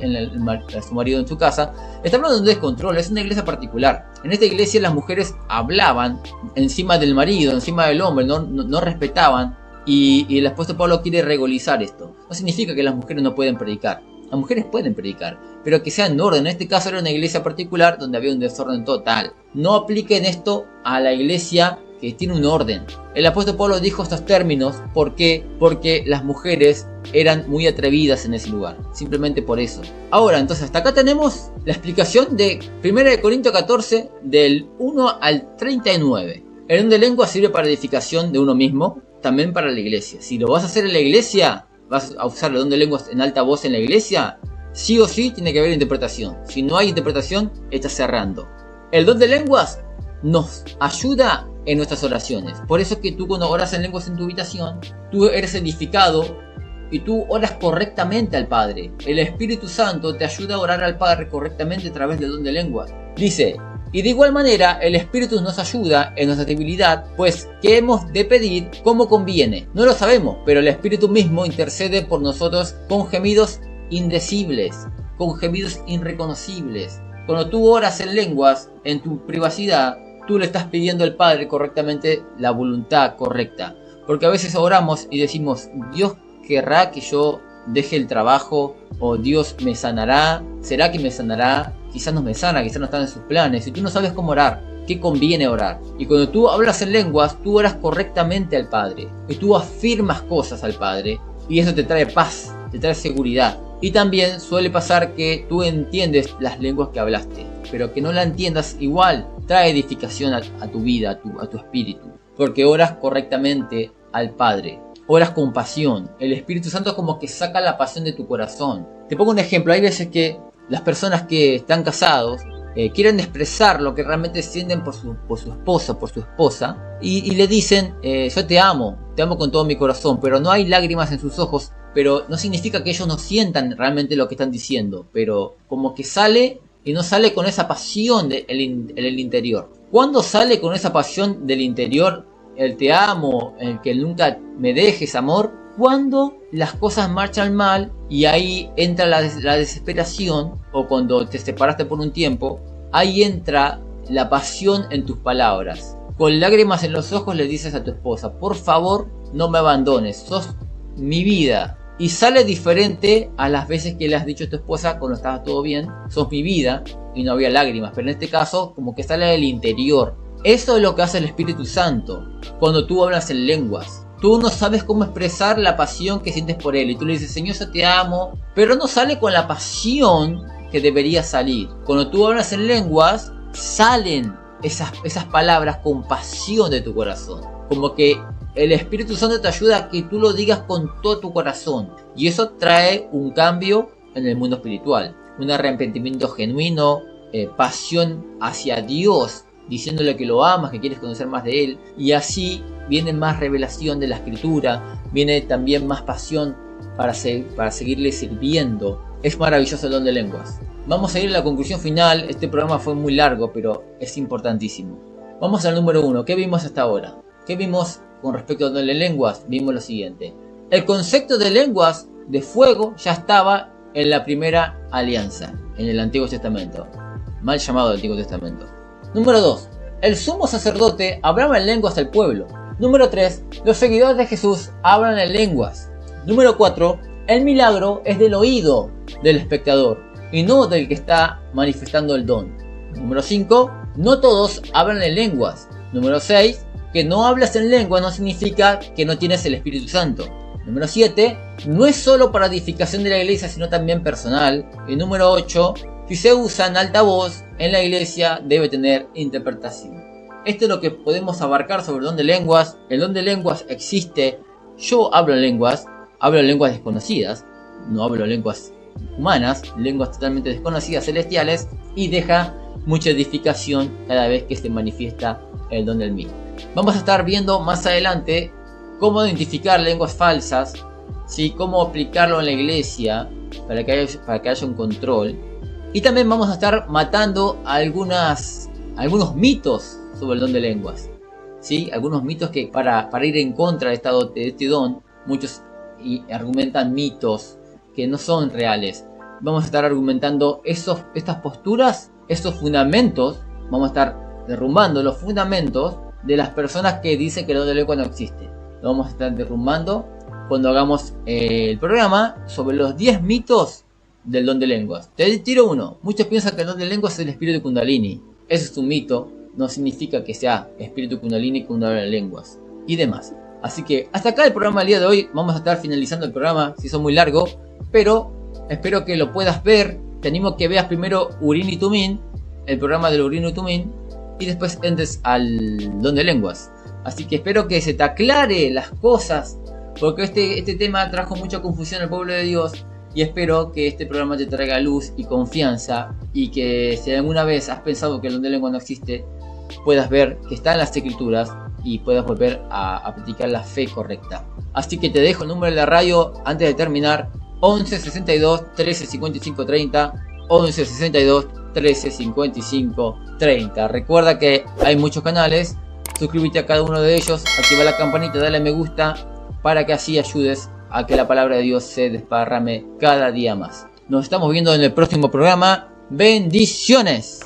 a su marido en su casa. Está hablando de un descontrol, es una iglesia particular. En esta iglesia las mujeres hablaban encima del marido, encima del hombre, no respetaban, y el apóstol Pablo quiere regularizar esto. No significa que las mujeres no pueden predicar. Las mujeres pueden predicar, pero que sea en orden. En este caso era una iglesia particular donde había un desorden total. No apliquen esto a la iglesia que tiene un orden. El apóstol Pablo dijo estos términos, ¿por qué? Porque las mujeres eran muy atrevidas en ese lugar, simplemente por eso. Ahora, entonces, hasta acá tenemos la explicación de 1 Corintios 14, del 1 al 39. El don de lengua sirve para edificación de uno mismo, también para la iglesia. Si lo vas a hacer en la iglesia, vas a usar el don de lenguas en alta voz en la iglesia, sí o sí tiene que haber interpretación. Si no hay interpretación, estás cerrando. El don de lenguas nos ayuda en nuestras oraciones. Por eso es que tú, cuando oras en lenguas en tu habitación, tú eres edificado y tú oras correctamente al Padre. El Espíritu Santo te ayuda a orar al Padre correctamente a través del don de lenguas. Dice, y de igual manera el Espíritu nos ayuda en nuestra debilidad, pues ¿qué hemos de pedir como conviene? No lo sabemos, pero el Espíritu mismo intercede por nosotros con gemidos indecibles, con gemidos irreconocibles. Cuando tú oras en lenguas, en tu privacidad, tú le estás pidiendo al Padre correctamente la voluntad correcta. Porque a veces oramos y decimos, Dios querrá que yo deje el trabajo, o Dios me sanará, ¿será que me sanará? Quizás no me sana, quizás no están en sus planes. Y tú no sabes cómo orar, qué conviene orar. Y cuando tú hablas en lenguas, tú oras correctamente al Padre. Y tú afirmas cosas al Padre. Y eso te trae paz. te trae seguridad. Y también suele pasar que tú entiendes las lenguas que hablaste, pero que no la entiendas igual, trae edificación a tu vida, a tu espíritu. Porque oras correctamente al Padre, oras con pasión. El Espíritu Santo es como que saca la pasión de tu corazón. Te pongo un ejemplo, hay veces que las personas que están casados quieren expresar lo que realmente sienten por su esposa, y le dicen, yo te amo con todo mi corazón, pero no hay lágrimas en sus ojos, pero no significa que ellos no sientan realmente lo que están diciendo, pero como que sale y no sale con esa pasión en el interior. ¿Cuándo sale con esa pasión del interior el te amo, el que nunca me dejes, amor? Cuando las cosas marchan mal y ahí entra la desesperación, o cuando te separaste por un tiempo, ahí entra la pasión en tus palabras. Con lágrimas en los ojos le dices a tu esposa, por favor no me abandones, sos mi vida. Y sale diferente a las veces que le has dicho a tu esposa cuando estaba todo bien, sos mi vida, y no había lágrimas. Pero en este caso como que sale del interior. Eso es lo que hace el Espíritu Santo cuando tú hablas en lenguas. Tú no sabes cómo expresar la pasión que sientes por Él. Y tú le dices, Señor, yo te amo. Pero no sale con la pasión que debería salir. Cuando tú hablas en lenguas, salen esas palabras con pasión de tu corazón. Como que el Espíritu Santo te ayuda a que tú lo digas con todo tu corazón. Y eso trae un cambio en el mundo espiritual. Un arrepentimiento genuino, pasión hacia Dios, diciéndole que lo amas, que quieres conocer más de Él. Y así viene más revelación de la Escritura, viene también más pasión para seguirle sirviendo. Es maravilloso el don de lenguas. Vamos a ir a la conclusión final. Este programa fue muy largo, pero es importantísimo. Vamos al número 1. ¿Qué vimos hasta ahora? ¿Qué vimos con respecto al don de lenguas? Vimos lo siguiente. El concepto de lenguas de fuego ya estaba en la primera alianza, en el Antiguo Testamento. Mal llamado el Antiguo Testamento. Número 2. El sumo sacerdote hablaba en lenguas al pueblo. Número 3. Los seguidores de Jesús hablan en lenguas. Número 4. El milagro es del oído del espectador y no del que está manifestando el don. Número 5. No todos hablan en lenguas. Número 6. Que no hablas en lengua no significa que no tienes el Espíritu Santo. Número 7. No es solo para edificación de la iglesia, sino también personal. Y número 8. Si se usa en alta voz en la iglesia, debe tener interpretación. Esto es lo que podemos abarcar sobre el don de lenguas. El don de lenguas existe. Yo hablo en lenguas desconocidas. No hablo lenguas humanas, lenguas totalmente desconocidas, celestiales. Y deja mucha edificación cada vez que se manifiesta el don del mismo. Vamos a estar viendo más adelante cómo identificar lenguas falsas, ¿sí? Cómo aplicarlo en la iglesia para que haya un control. Y también vamos a estar matando algunos mitos sobre el don de lenguas, ¿sí? Algunos mitos que para ir en contra de este don, muchos argumentan mitos que no son reales. Vamos a estar argumentando estas posturas, estos fundamentos. Vamos a estar derrumbando los fundamentos de las personas que dicen que el don de lengua no existe. Lo vamos a estar derrumbando cuando hagamos el programa sobre los 10 mitos del don de lenguas. Te tiro uno. Muchos piensan que el don de lenguas es el espíritu Kundalini. Ese es un mito. No significa que sea espíritu Kundalini cuando habla en lenguas y demás. Así que hasta acá el programa del día de hoy. Vamos a estar finalizando el programa. Si son muy largo, pero espero que lo puedas ver. Te animo a que veas primero Urim y Tumim, el programa del Urim y Tumim, y después entres al don de lenguas. Así que espero que se te aclare las cosas, porque este tema trajo mucha confusión al pueblo de Dios. Y espero que este programa te traiga luz y confianza, y que si alguna vez has pensado que el don de lengua no existe, puedas ver que está en las escrituras y puedas volver a practicar la fe correcta. Así que te dejo el número de la radio antes de terminar: 11 62 13 55 30, 11 62 13 55 30. Recuerda que hay muchos canales, suscríbete a cada uno de ellos, activa la campanita, dale a me gusta para que así ayudes a que la palabra de Dios se desparrame cada día más. Nos estamos viendo en el próximo programa. ¡Bendiciones!